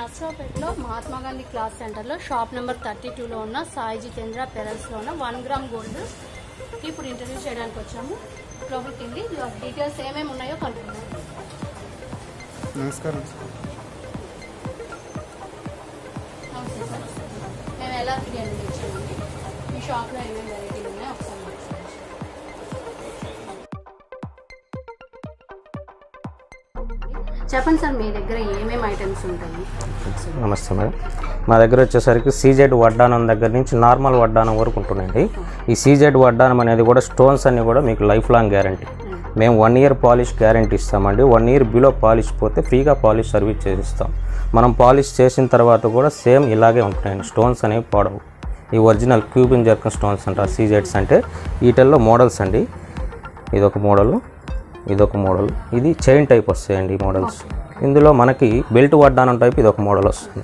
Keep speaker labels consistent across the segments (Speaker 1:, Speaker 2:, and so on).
Speaker 1: నర్సరావుపేటలో Mahatma Gandhi cloth సెంటర్లో shop number 32లో ఉన్న సాయి జితేంద్ర పెరల్స్లో ఉన్న 1 గ్రామ్ గోల్డ్ ఇప్పుడు ఇంటర్వ్యూ చేయడానికి వచ్చాము. లోపలికి వెళ్ళి డీటెయిల్స్ ఏమేమి ఉన్నాయో కనుక్కుందాం.
Speaker 2: నమస్కారం.
Speaker 1: నమస్తే సార్. మేము ఎలా బిర్యానీ ఇచ్చామండి, మీ షాప్లో ఏమేమి వెరైటీలు ఉన్నాయో ఒకసారి చెప్పండి సార్. మీ దగ్గర ఏమేమి ఐటమ్స్ ఉంటాయి?
Speaker 3: నమస్తే మేడం. మా దగ్గర వచ్చేసరికి సీజెడ్ వడ్డానం దగ్గర నుంచి నార్మల్ వడ్డానం వరకు ఉంటుందండి. ఈ సీజెడ్ వడ్డానం అనేది కూడా స్టోన్స్ అన్నీ కూడా మీకు లైఫ్ లాంగ్ గ్యారంటీ. మేము 1 ఇయర్ పాలిష్ గ్యారంటీ ఇస్తామండి. 1 ఇయర్ బిలో పాలిష్ పోతే ఫ్రీగా పాలిష్ సర్వీస్ చేసిస్తాం. మనం పాలిష్ చేసిన తర్వాత కూడా సేమ్ ఇలాగే ఉంటున్నాయండి. స్టోన్స్ అనేవి పోడవు. ఈ ఒరిజినల్ క్యూబిన్ జర్కన్ స్టోన్స్ అంటారు సీజెడ్స్ అంటే. వీటిల్లో మోడల్స్ అండి. ఇదొక మోడలు, ఇదొక మోడల్. ఇది చైన్ టైప్ వస్తాయండి ఈ మోడల్స్. ఇందులో మనకి బెల్ట్ వడ్డానం టైప్ ఇదొక మోడల్ వస్తుంది.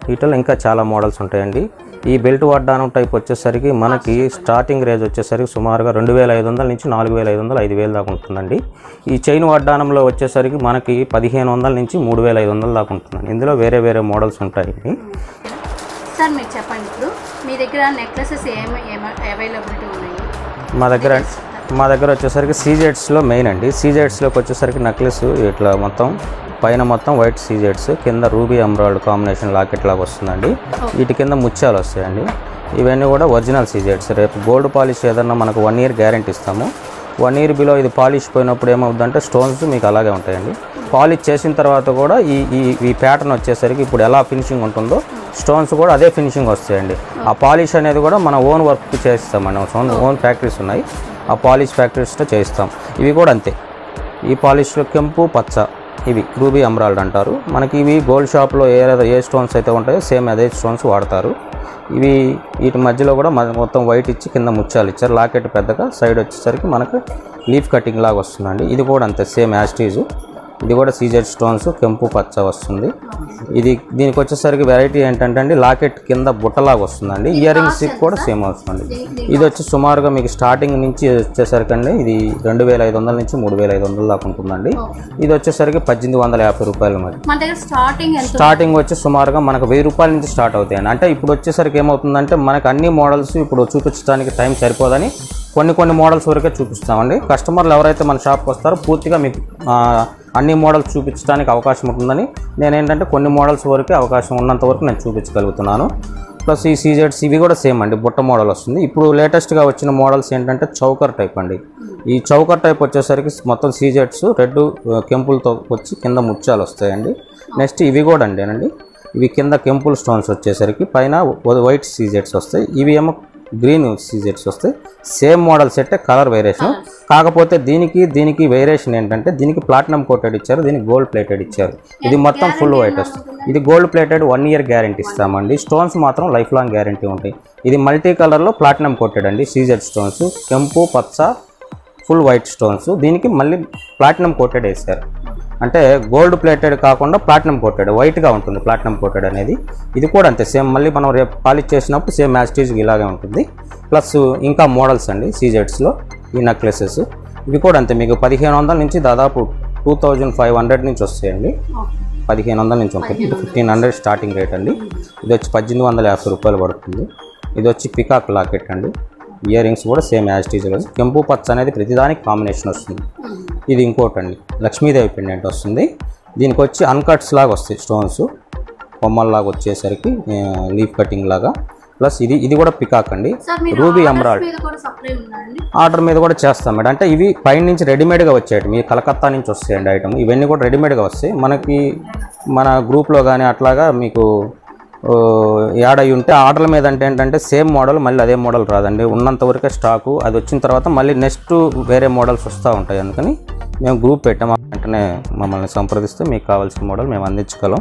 Speaker 3: వీటిలో ఇంకా చాలా మోడల్స్ ఉంటాయండి. ఈ బెల్ట్ వడ్డానం టైప్ వచ్చేసరికి మనకి స్టార్టింగ్ రేంజ్ వచ్చేసరికి సుమారుగా 2500 నుంచి 4500, 5000 దాకా ఉంటుందండి. ఈ చైన్ వడ్డానంలో వచ్చేసరికి మనకి 1500 నుంచి 3500 దాకా ఉంటుందండి. ఇందులో వేరే వేరే మోడల్స్ ఉంటాయండి.
Speaker 1: సార్ మీరు చెప్పండి, ఇప్పుడు మీ దగ్గర నెక్లెసెస్ అవైలబిలిటీ ఉన్నాయి?
Speaker 3: మా దగ్గర వచ్చేసరికి సీజెడ్స్లో మెయిన్ అండి. సీజెడ్స్లోకి వచ్చేసరికి నెక్లెస్ ఇట్లా మొత్తం పైన మొత్తం వైట్ సీజెడ్స్, కింద రూబీ ఎమరాల్డ్ కాంబినేషన్ లాకెట్ లాగా వస్తుందండి. వీటి కింద ముత్యాలు వస్తాయండి. ఇవన్నీ కూడా ఒరిజినల్ సీజెడ్స్. రేపు గోల్డ్ పాలిష్ ఏదన్నా మనకు 1 ఇయర్ గ్యారంటీ ఇస్తాము. 1 ఇయర్ బిలో ఇది పాలిష్ పోయినప్పుడు ఏమవుతుందంటే స్టోన్స్ మీకు అలాగే ఉంటాయండి. పాలిష్ చేసిన తర్వాత కూడా ఈ ప్యాటర్న్ వచ్చేసరికి ఇప్పుడు ఎలా ఫినిషింగ్ ఉంటుందో స్టోన్స్ కూడా అదే ఫినిషింగ్ వస్తాయండి. ఆ పాలిష్ అనేది కూడా మన ఓన్ వర్క్ చేస్తామండి. ఓన్ ఫ్యాక్టరీస్ ఉన్నాయి, ఆ పాలిష్ ఫ్యాక్టరీస్తో చేయిస్తాం. ఇవి కూడా అంతే. ఈ పాలిష్లో కెంపు పచ్చ, ఇవి రూబీ ఎమరాల్డ్ అంటారు. మనకి ఇవి గోల్డ్ షాప్లో ఏ స్టోన్స్ అయితే ఉంటాయో సేమ్ అదే స్టోన్స్ వాడతారు. వీటి మధ్యలో కూడా మొత్తం వైట్ ఇచ్చి కింద ముత్యాలు ఇచ్చారు. లాకెట్ పెద్దగా, సైడ్ వచ్చేసరికి మనకు లీఫ్ కటింగ్ లాగా వస్తుందండి. ఇది కూడా అంతే సేమ్ యాస్టీజ్. ఇది కూడా సీజెడ్ స్టోన్స్ కెంపు పచ్చ వస్తుంది. దీనికి వచ్చేసరికి వెరైటీ ఏంటంటే అండి, లాకెట్ కింద బుట్టలాగా వస్తుందండి. ఇయర్ రింగ్స్ కూడా సేమ్ వస్తుంది. ఇది వచ్చి సుమారుగా మీకు స్టార్టింగ్ నుంచి వచ్చేసరికి అండి ఇది 2500 నుంచి 3500 దాకా ఉంటుందండి. ఇది వచ్చేసరికి 1850 రూపాయలు. మరి స్టార్టింగ్ వచ్చి సుమారుగా మనకు 1000 రూపాయల నుంచి స్టార్ట్ అవుతాయండి. అంటే ఇప్పుడు వచ్చేసరికి ఏమవుతుందంటే మనకు అన్ని మోడల్స్ ఇప్పుడు చూపించడానికి టైం సరిపోదని కొన్ని మోడల్స్ వరకే చూపిస్తామండి. కస్టమర్లు ఎవరైతే మన షాప్కి వస్తారో పూర్తిగా మీకు అన్ని మోడల్స్ చూపించడానికి అవకాశం ఉంటుందని నేనేంటంటే కొన్ని మోడల్స్ వరకే అవకాశం ఉన్నంత వరకు నేను చూపించగలుగుతున్నాను. ప్లస్ ఈ సీజెడ్స్ ఇవి కూడా సేమ్ అండి, బుట్ట మోడల్ వస్తుంది. ఇప్పుడు లేటెస్ట్గా వచ్చిన మోడల్స్ ఏంటంటే చౌకర్ టైప్ అండి. ఈ చౌకర్ టైప్ వచ్చేసరికి మొత్తం సీజెడ్స్ రెడ్ కెంపులతో వచ్చి కింద ముత్యాలు వస్తాయండి. నెక్స్ట్ ఇవి కూడా అండి, ఇవి కింద కెంపుల్ స్టోన్స్ వచ్చేసరికి పైన వైట్ సీజెడ్స్ వస్తాయి. ఇవి ఏమో గ్రీన్ సీజెడ్స్ వస్తాయి. Same model set, colour variation. కాకపోతే దీనికి వేరియేషన్ ఏంటంటే దీనికి ప్లాటినం కోటెడ్ ఇచ్చారు, దీనికి గోల్డ్ ప్లేటెడ్ ఇచ్చారు. ఇది మొత్తం ఫుల్ వైట్ వస్తుంది. ఇది గోల్డ్ ప్లేటెడ్ 1 ఇయర్ గ్యారంటీ ఇస్తామండి. స్టోన్స్ మాత్రం లైఫ్ లాంగ్ గ్యారంటీ ఉంటాయి. ఇది మల్టీ కలర్లో ప్లాటినం కోటెడ్ అండి. సీజెడ్ స్టోన్స్ కెంపు పచ్చ ఫుల్ వైట్ స్టోన్స్. దీనికి మళ్ళీ ప్లాటినం కోటెడ్ వేసారు. అంటే గోల్డ్ ప్లేటెడ్ కాకుండా ప్లాటినం కోటెడ్, వైట్గా ఉంటుంది ప్లాటినం కోటెడ్ అనేది. ఇది కూడా అంతే సేమ్. మళ్ళీ మనం రేపు పాలిష్ చేసినప్పుడు సేమ్ యాస్టీజ్ ఇలాగే ఉంటుంది. ప్లస్ ఇంకా మోడల్స్ అండి సీజెడ్స్లో ఈ నెక్లెసెస్. ఇవి కూడా అంతే మీకు 1500 నుంచి దాదాపు 2500 నుంచి వస్తాయండి. 1500 నుంచి ఉంటుంది. ఇది 1500 స్టార్టింగ్ రేట్ అండి. ఇది వచ్చి 1850 రూపాయలు పడుతుంది. ఇది వచ్చి పికాక్ లాకెట్ అండి. ఇయర్ రింగ్స్ కూడా సేమ్ యాస్టీజ్. కెంపు పచ్చ అనేది ప్రతిదానికి కాంబినేషన్ వస్తుంది. ఇది ఇంకోటి అండి, లక్ష్మీదేవి పెండెంట్ వస్తుంది. దీనికి వచ్చి అన్కట్స్ లాగా వస్తాయి స్టోన్స్, బొమ్మల్లాగా వచ్చేసరికి లీఫ్ కటింగ్ లాగా. ప్లస్ ఇది కూడా పికాక్ అండి, రూబీ ఎమరాల్డ్. ఆర్డర్ మీద కూడా చేస్తాం మేడం. అంటే ఇవి పైన నుంచి రెడీమేడ్గా వచ్చాయి, మీ కలకత్తా నుంచి వస్తాయండి ఐటమ్. ఇవన్నీ కూడా రెడీమేడ్గా వస్తాయి. మనకి మన గ్రూప్లో కానీ అట్లాగా మీకు యాడ్ అయ్యి ఉంటే ఆర్డర్ల మీద అంటే ఏంటంటే సేమ్ మోడల్ మళ్ళీ అదే మోడల్ రాదండి. ఉన్నంత వరకే స్టాకు. అది వచ్చిన తర్వాత మళ్ళీ నెక్స్ట్ వేరే మోడల్స్ వస్తూ ఉంటాయి. అందుకని మేము గ్రూప్ పెట్టాము. వెంటనే మమ్మల్ని సంప్రదిస్తే మీకు కావాల్సిన మోడల్ మేము అందించగలం.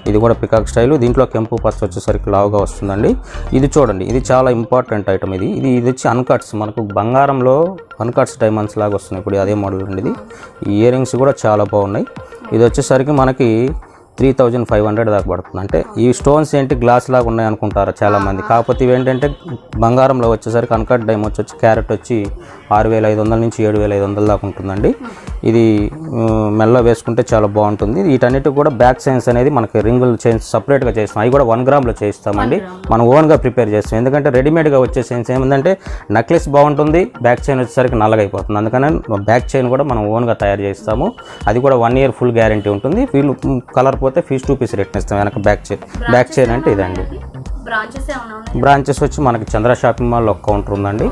Speaker 3: ఇది కూడా పికాక్ స్టైల్. దీంట్లో కెంపు పచ్చ వచ్చేసరికి లావుగా వస్తుందండి. ఇది చూడండి, ఇది చాలా ఇంపార్టెంట్ ఐటమ్. ఇది వచ్చి అన్కట్స్, మనకు బంగారంలో అన్కట్స్ డైమండ్స్ లాగా వస్తున్నాయి. ఇప్పుడు అదే మోడల్ అండి ఇది. ఈ ఇయర్ రింగ్స్ కూడా చాలా బాగున్నాయి. ఇది వచ్చేసరికి మనకి 3500 దాకా పడుతుంది. అంటే ఈ స్టోన్స్ ఏంటి గ్లాస్ లాగా ఉన్నాయి అనుకుంటారు చాలామంది, కాకపోతే ఇవి ఏంటంటే బంగారంలో వచ్చేసరికి అన్కట్ డైమండ్స్ వచ్చి క్యారెట్ వచ్చి 6500 నుంచి 7500 దాకా ఉంటుందండి. ఇది మెల్ల వేసుకుంటే చాలా బాగుంటుంది. వీటన్నిటికి కూడా బ్యాక్ చైన్స్ అనేది మనకి రింగులు చైన్స్ సపరేట్గా చేస్తాం, అవి కూడా 1 గ్రామ్లో చేయిస్తామండి. మనం ఓన్గా ప్రిపేర్ చేస్తాం. ఎందుకంటే రెడీమేడ్గా వచ్చే చైన్స్ ఏమిందంటే నెక్లెస్ బాగుంటుంది, బ్యాక్ చైన్ వచ్చేసరికి నల్లగైపోతుంది. అందుకని బ్యాక్ చైన్ కూడా మనం ఓన్గా తయారు చేస్తాము. అది కూడా 1 year ఫుల్ గ్యారంటీ ఉంటుంది. వీళ్ళు కలర్ పోతే ఫీస్ 2 పీస్ రిటర్న్ ఇస్తాం. వెనక బ్యాక్ చైన్ అంటే ఇదండి. బ్రాంచెస్ వచ్చి మనకి చంద్ర షాపింగ్ మాల్ ఒక కౌంటర్ ఉందండి.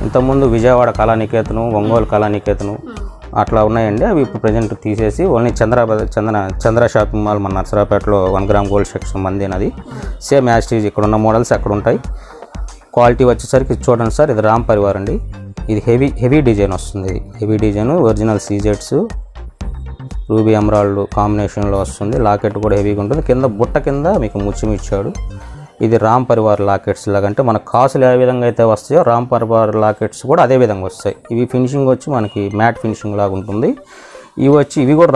Speaker 3: ఇంతకుముందు విజయవాడ కళానికేతను, ఒంగోలు కళానికేతను అట్లా ఉన్నాయండి. అవి ఇప్పుడు ప్రజెంట్ తీసేసి ఓన్లీ చంద్ర షాపింగ్ మాల్ మన నర్సరాపేటలో 1 గ్రామ్ గోల్డ్ సెక్షన్ మంది అది సేమ్ యాస్టీజ్ ఇక్కడ ఉన్న మోడల్స్ అక్కడ ఉంటాయి. క్వాలిటీ వచ్చేసరికి చూడండి సార్, ఇది రామ్ పరివార్ అండి. ఇది హెవీ డిజైన్ వస్తుంది. హెవీ డిజైన్ ఒరిజినల్ సీజెట్స్ రూబీ ఎమరాల్డ్ కాంబినేషన్లో వస్తుంది. లాకెట్ కూడా హెవీగా ఉంటుంది. కింద బుట్ట కింద మీకు ముత్యం ఇచ్చాడు. ఇది రామ్ పరివార్ లాకెట్స్ లాగా, అంటే మన కాసులు ఏ విధంగా అయితే వస్తాయో రామ్ పరివార్ లాకెట్స్ కూడా అదే విధంగా వస్తాయి. ఇవి ఫినిషింగ్ వచ్చి మనకి మ్యాట్ ఫినిషింగ్ లాగా ఉంటుంది. ఇవి కూడా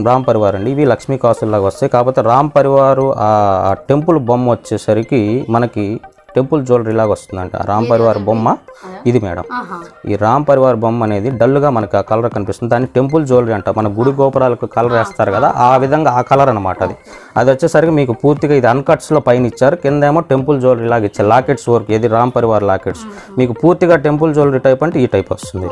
Speaker 3: రామ్ పరివార్ అండి. ఇవి లక్ష్మీ కాసులు లాగా వస్తాయి. కాకపోతే రామ్ పరివారు ఆ టెంపుల్ బొమ్మ వచ్చేసరికి మనకి టెంపుల్ జ్యువెలరీ లాగా వస్తుందంట. రామ్ పరివార్ బొమ్మ ఇది మేడం. ఈ రామ్ పరివార్ బొమ్మ అనేది డల్గా మనకి ఆ కలర్ కనిపిస్తుంది. దాన్ని టెంపుల్ జ్యువెలరీ అంట. మన గుడి గోపురాలకు కలర్ వేస్తారు కదా, ఆ విధంగా ఆ కలర్ అనమాట. అది వచ్చేసరికి మీకు పూర్తిగా ఇది అన్కట్స్లో పైన ఇచ్చారు, కింద ఏమో టెంపుల్ జ్యువెలరీ లాగా ఇచ్చారు. లాకెట్స్ వర్క్ ఇది రామ్ పరివార్ లాకెట్స్. మీకు పూర్తిగా టెంపుల్ జ్యువెలరీ టైప్ అంటే ఈ టైప్ వస్తుంది.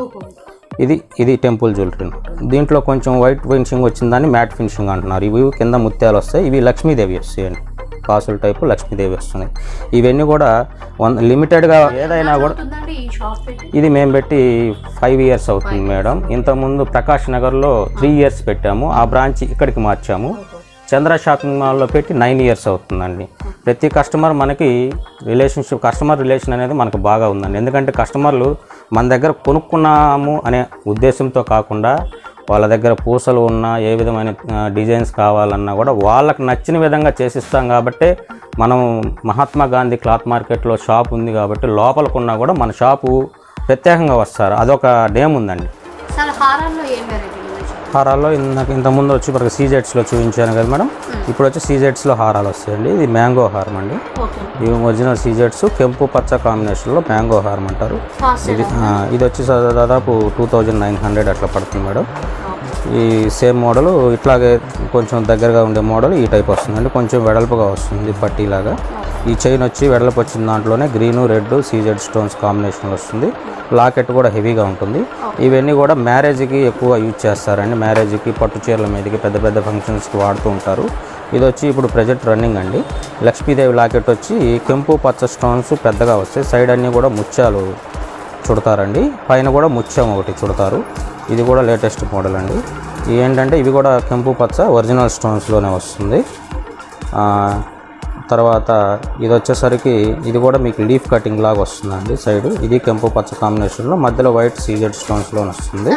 Speaker 3: ఇది టెంపుల్ జ్యువెలరీ. దీంట్లో కొంచెం వైట్ ఫినిషింగ్ వచ్చిందని మ్యాట్ ఫినిషింగ్ అంటున్నారు. ఇవి కింద ముత్యాలు వస్తాయి. ఇవి లక్ష్మీదేవి వస్తాయండి, కాసుల టైపు లక్ష్మీదేవి వస్తున్నాయి. ఇవన్నీ కూడా లిమిటెడ్గా ఏదైనా కూడా ఇది మేము పెట్టి 5 years అవుతుంది మేడం. ఇంతకుముందు ప్రకాష్ నగర్లో 3 years పెట్టాము. ఆ బ్రాంచ్ ఇక్కడికి మార్చాము. చంద్ర షాపింగ్ మాల్లో పెట్టి 9 years అవుతుందండి. ప్రతి కస్టమర్ మనకి కస్టమర్ రిలేషన్ అనేది మనకు బాగా ఉందండి. ఎందుకంటే కస్టమర్లు మన దగ్గర కొనుక్కున్నాము అనే ఉద్దేశంతో కాకుండా వాళ్ళ దగ్గర పూసలు ఉన్నా ఏ విధమైన డిజైన్స్ కావాలన్నా కూడా వాళ్ళకి నచ్చిన విధంగా చేసిస్తాం. కాబట్టి మనం మహాత్మా గాంధీ క్లాత్ మార్కెట్లో షాప్ ఉంది కాబట్టి లోపలికున్నా కూడా మన షాపు ప్రత్యేకంగా వస్తారు. అదొక నేమ్ ఉందండి. హారాల్లో ఇంతకుముందు వచ్చి మనకి సీజెట్స్లో చూపించాను కదా మేడం. ఇప్పుడు వచ్చి సీజెట్స్లో హారాలు వస్తాయండి. ఇది మ్యాంగో హారం అండి. ఇవి ఒరిజినల్ సీజెట్స్ కెంపు పచ్చ కాంబినేషన్లో మ్యాంగో హారం అంటారు. ఇది వచ్చి దాదాపు 2900 అట్లా పడుతుంది మేడం. ఈ సేమ్ మోడల్ ఇట్లాగే కొంచెం దగ్గరగా ఉండే మోడల్ ఈ టైప్ వస్తుందండి. కొంచెం వెడల్పుగా వస్తుంది పట్టీలాగా. ఈ చైన్ వచ్చి వెడల్పు వచ్చిన దాంట్లోనే green red CZ stones combination వస్తుంది. లాకెట్ కూడా హెవీగా ఉంటుంది. ఇవన్నీ కూడా మ్యారేజ్కి ఎక్కువ యూజ్ చేస్తారండి. మ్యారేజ్కి పట్టు చీరల మీదకి పెద్ద పెద్ద ఫంక్షన్స్కి వాడుతూ ఉంటారు. ఇది వచ్చి ఇప్పుడు ప్రజెంట్ రన్నింగ్ అండి. లక్ష్మీదేవి లాకెట్ వచ్చి కెంపు పచ్చ స్టోన్స్ పెద్దగా వస్తాయి. సైడ్ అన్నీ కూడా ముత్యాలు చుడతారండి. పైన కూడా ముత్యం ఒకటి చుడతారు. ఇది కూడా లేటెస్ట్ మోడల్ అండి. ఏంటంటే ఇవి కూడా కెంపు పచ్చ ఒరిజినల్ స్టోన్స్లోనే వస్తుంది. తర్వాత ఇది వచ్చేసరికి ఇది కూడా మీకు లీఫ్ కటింగ్ లాగా వస్తుందండి సైడ్. ఇది కెంపు పచ్చ కాంబినేషన్లో మధ్యలో వైట్ సీజెడ్ స్టోన్స్లో వస్తుంది.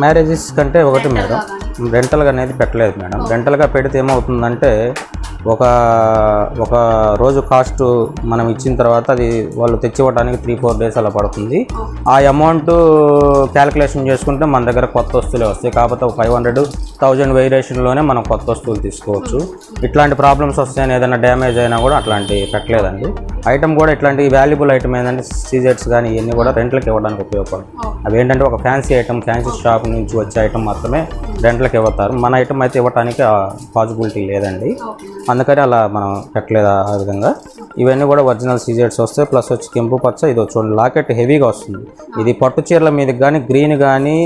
Speaker 3: మ్యారేజెస్ కంటే ఒకటి మేడం రెంటల్గా అనేది పెట్టలేదు మేడం. రెంటల్గా పెడితే ఏమవుతుందంటే ఒక రోజు కాస్ట్ మనం ఇచ్చిన తర్వాత అది వాళ్ళు తెచ్చివ్వడానికి 3-4 days అలా పడుతుంది. ఆ అమౌంట్ క్యాలిక్యులేషన్ చేసుకుంటే మన దగ్గర కొత్త వస్తువులే వస్తాయి. కాకపోతే 500,000 వేరియేషన్లోనే మనం కొత్త వస్తువులు తీసుకోవచ్చు. ఇట్లాంటి ప్రాబ్లమ్స్ వస్తాయని ఏదైనా డ్యామేజ్ అయినా కూడా అట్లాంటి పెట్టలేదండి. ఐటమ్ కూడా ఇట్లాంటి వాల్యుబుల్ ఐటమ్ ఏంటంటే సీజెట్స్ కానీ ఇవన్నీ కూడా రెంట్లకు ఇవ్వడానికి ఉపయోగపడతాయి. అవి ఏంటంటే ఒక ఫ్యాన్సీ షాప్ నుంచి వచ్చే ఐటమ్ మాత్రమే రెంట్లకు ఇవ్వతారు. మన ఐటమ్ అయితే ఇవ్వడానికి పాసిబిలిటీ లేదండి. అందుకని అలా మనం పెట్టలేదు ఆ విధంగా. ఇవన్నీ కూడా ఒరిజినల్ సీజెట్స్ వస్తాయి. ప్లస్ వచ్చి కెంపు పచ్చ ఇది చూడండి లాకెట్ హెవీగా వస్తుంది. ఇది పట్టు చీరల మీదకి కానీ గ్రీన్ కానీ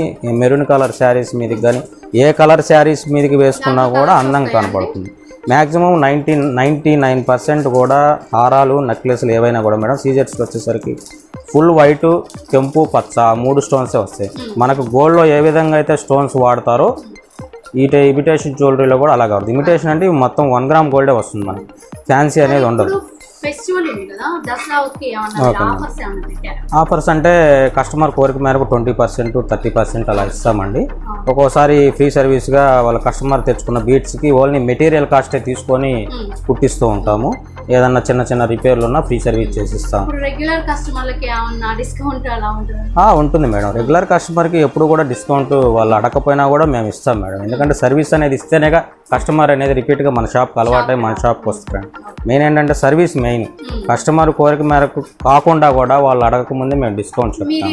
Speaker 3: మెరూన్ కలర్ శారీస్ మీదకి కానీ ఏ కలర్ శారీస్ మీదకి వేసుకున్నా కూడా అందంగా కనపడుతుంది. మ్యాక్సిమం 99% కూడా హారాలు నెక్లెస్లు ఏవైనా కూడా మేడం సీజెట్స్కి వచ్చేసరికి ఫుల్ వైట్ కెంపు పచ్చ 3 స్టోన్సే వస్తాయి. మనకు గోల్డ్లో ఏ విధంగా అయితే స్టోన్స్ వాడతారో ఇమిటేషన్ జ్యువెలరీలో కూడా అలాగే ఉంటుంది. ఇమిటేషన్ అంటే మొత్తం 1 గ్రామ్ గోల్డే వస్తుంది. మనకి ఫ్యాన్సీ అనేది ఉండదు. ఆఫర్స్ అంటే కస్టమర్ కోరిక మేరకు 20%, 30% అలా ఇస్తామండి. ఒక్కోసారి ఫ్రీ సర్వీస్గా వాళ్ళ కస్టమర్ తెచ్చుకున్న బీట్స్కి ఓన్లీ మెటీరియల్ కాస్టే తీసుకొని కుట్టిస్తూ ఉంటాము. ఏదన్నా చిన్న చిన్న రిపేర్లు ఉన్నా ఫ్రీ సర్వీస్ చేసిస్తాం.
Speaker 1: రెగ్యులర్ కస్టమర్లకి ఏమన్నా డిస్కౌంట్ అలా ఉంటుంది?
Speaker 3: ఉంటుంది మేడం. రెగ్యులర్ కస్టమర్కి ఎప్పుడు కూడా డిస్కౌంట్ వాళ్ళు అడగకపోయినా కూడా మేము ఇస్తాం మేడం. ఎందుకంటే సర్వీస్ అనేది ఇస్తేనేగా కస్టమర్ అనేది రిపీట్గా మన షాప్కి అలవాటై మన షాప్కి వస్తాడు. మెయిన్ ఏంటంటే సర్వీస్ మెయిన్. కస్టమర్ కోరిక మేరకు కాకుండా కూడా వాళ్ళు అడగకముందే మేము డిస్కౌంట్ చెప్తాం.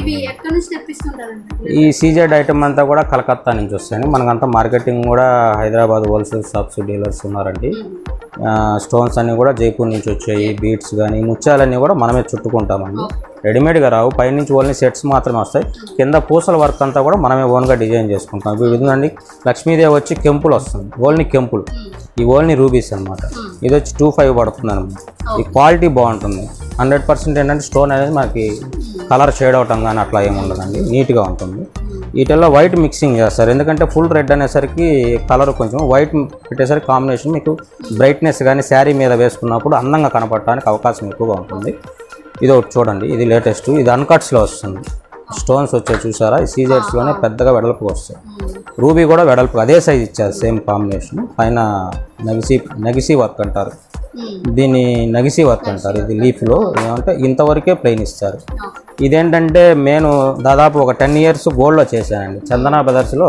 Speaker 3: ఈ సీజెడ్ ఐటమ్ అంతా కూడా కలకత్తా నుంచి వస్తాయి. మనకంతా మార్కెటింగ్ కూడా హైదరాబాద్ హోల్సేల్ షాప్స్ డీలర్స్ ఉన్నారండి. స్టోన్స్ అన్నీ కూడా జైపూర్ నుంచి వచ్చాయి. బీట్స్ కానీ ముత్యాలన్నీ కూడా మనమే చుట్టుకుంటామండి. రెడీమేడ్గా రావు, పైనుంచి ఓన్లీ సెట్స్ మాత్రమే వస్తాయి. కింద పూసల వర్క్ అంతా కూడా మనమే ఓన్గా డిజైన్ చేసుకుంటాం. ఇప్పుడు ఇదండి లక్ష్మీదేవి వచ్చి కెంపులు వస్తుంది, ఓన్లీ కెంపులు. ఈ ఓన్లీ రూబీస్ అనమాట. ఇది వచ్చి 25 పడుతుంది అనమాట. ఈ క్వాలిటీ బాగుంటుంది. 100% ఏంటంటే స్టోన్ అనేది మనకి కలర్ షేడ్ అవటం కానీ అట్లా ఏమి ఉండదండి, నీట్గా ఉంటుంది. వీటిల్లో వైట్ మిక్సింగ్ చేస్తారు. ఎందుకంటే ఫుల్ రెడ్ అనేసరికి కలర్ కొంచెం వైట్ పెట్టేసరికి కాంబినేషన్ మీకు బ్రైట్నెస్ కానీ శారీ మీద వేసుకున్నప్పుడు అందంగా కనపడటానికి అవకాశం ఎక్కువగా ఉంటుంది. ఇది ఒకటి చూడండి, ఇది లేటెస్ట్. ఇది అన్కట్స్లో వస్తుంది. స్టోన్స్ వచ్చాయి చూసారా, ఈ సీజెడ్స్లోనే పెద్దగా వెడల్పు వస్తాయి. రూబీ కూడా వెడల్పు అదే సైజ్ ఇచ్చారు, సేమ్ కాంబినేషన్. పైన నగిసి వర్క్ అంటారు, దీన్ని నగిసి వర్క్ అంటారు. ఇది లీఫ్లో ఏమంటే ఇంతవరకే ప్లెయిన్ ఇస్తారు. ఇదేంటంటే నేను దాదాపు ఒక 10 years గోల్డ్లో చేశానండి. చందనా బ్రదర్స్లో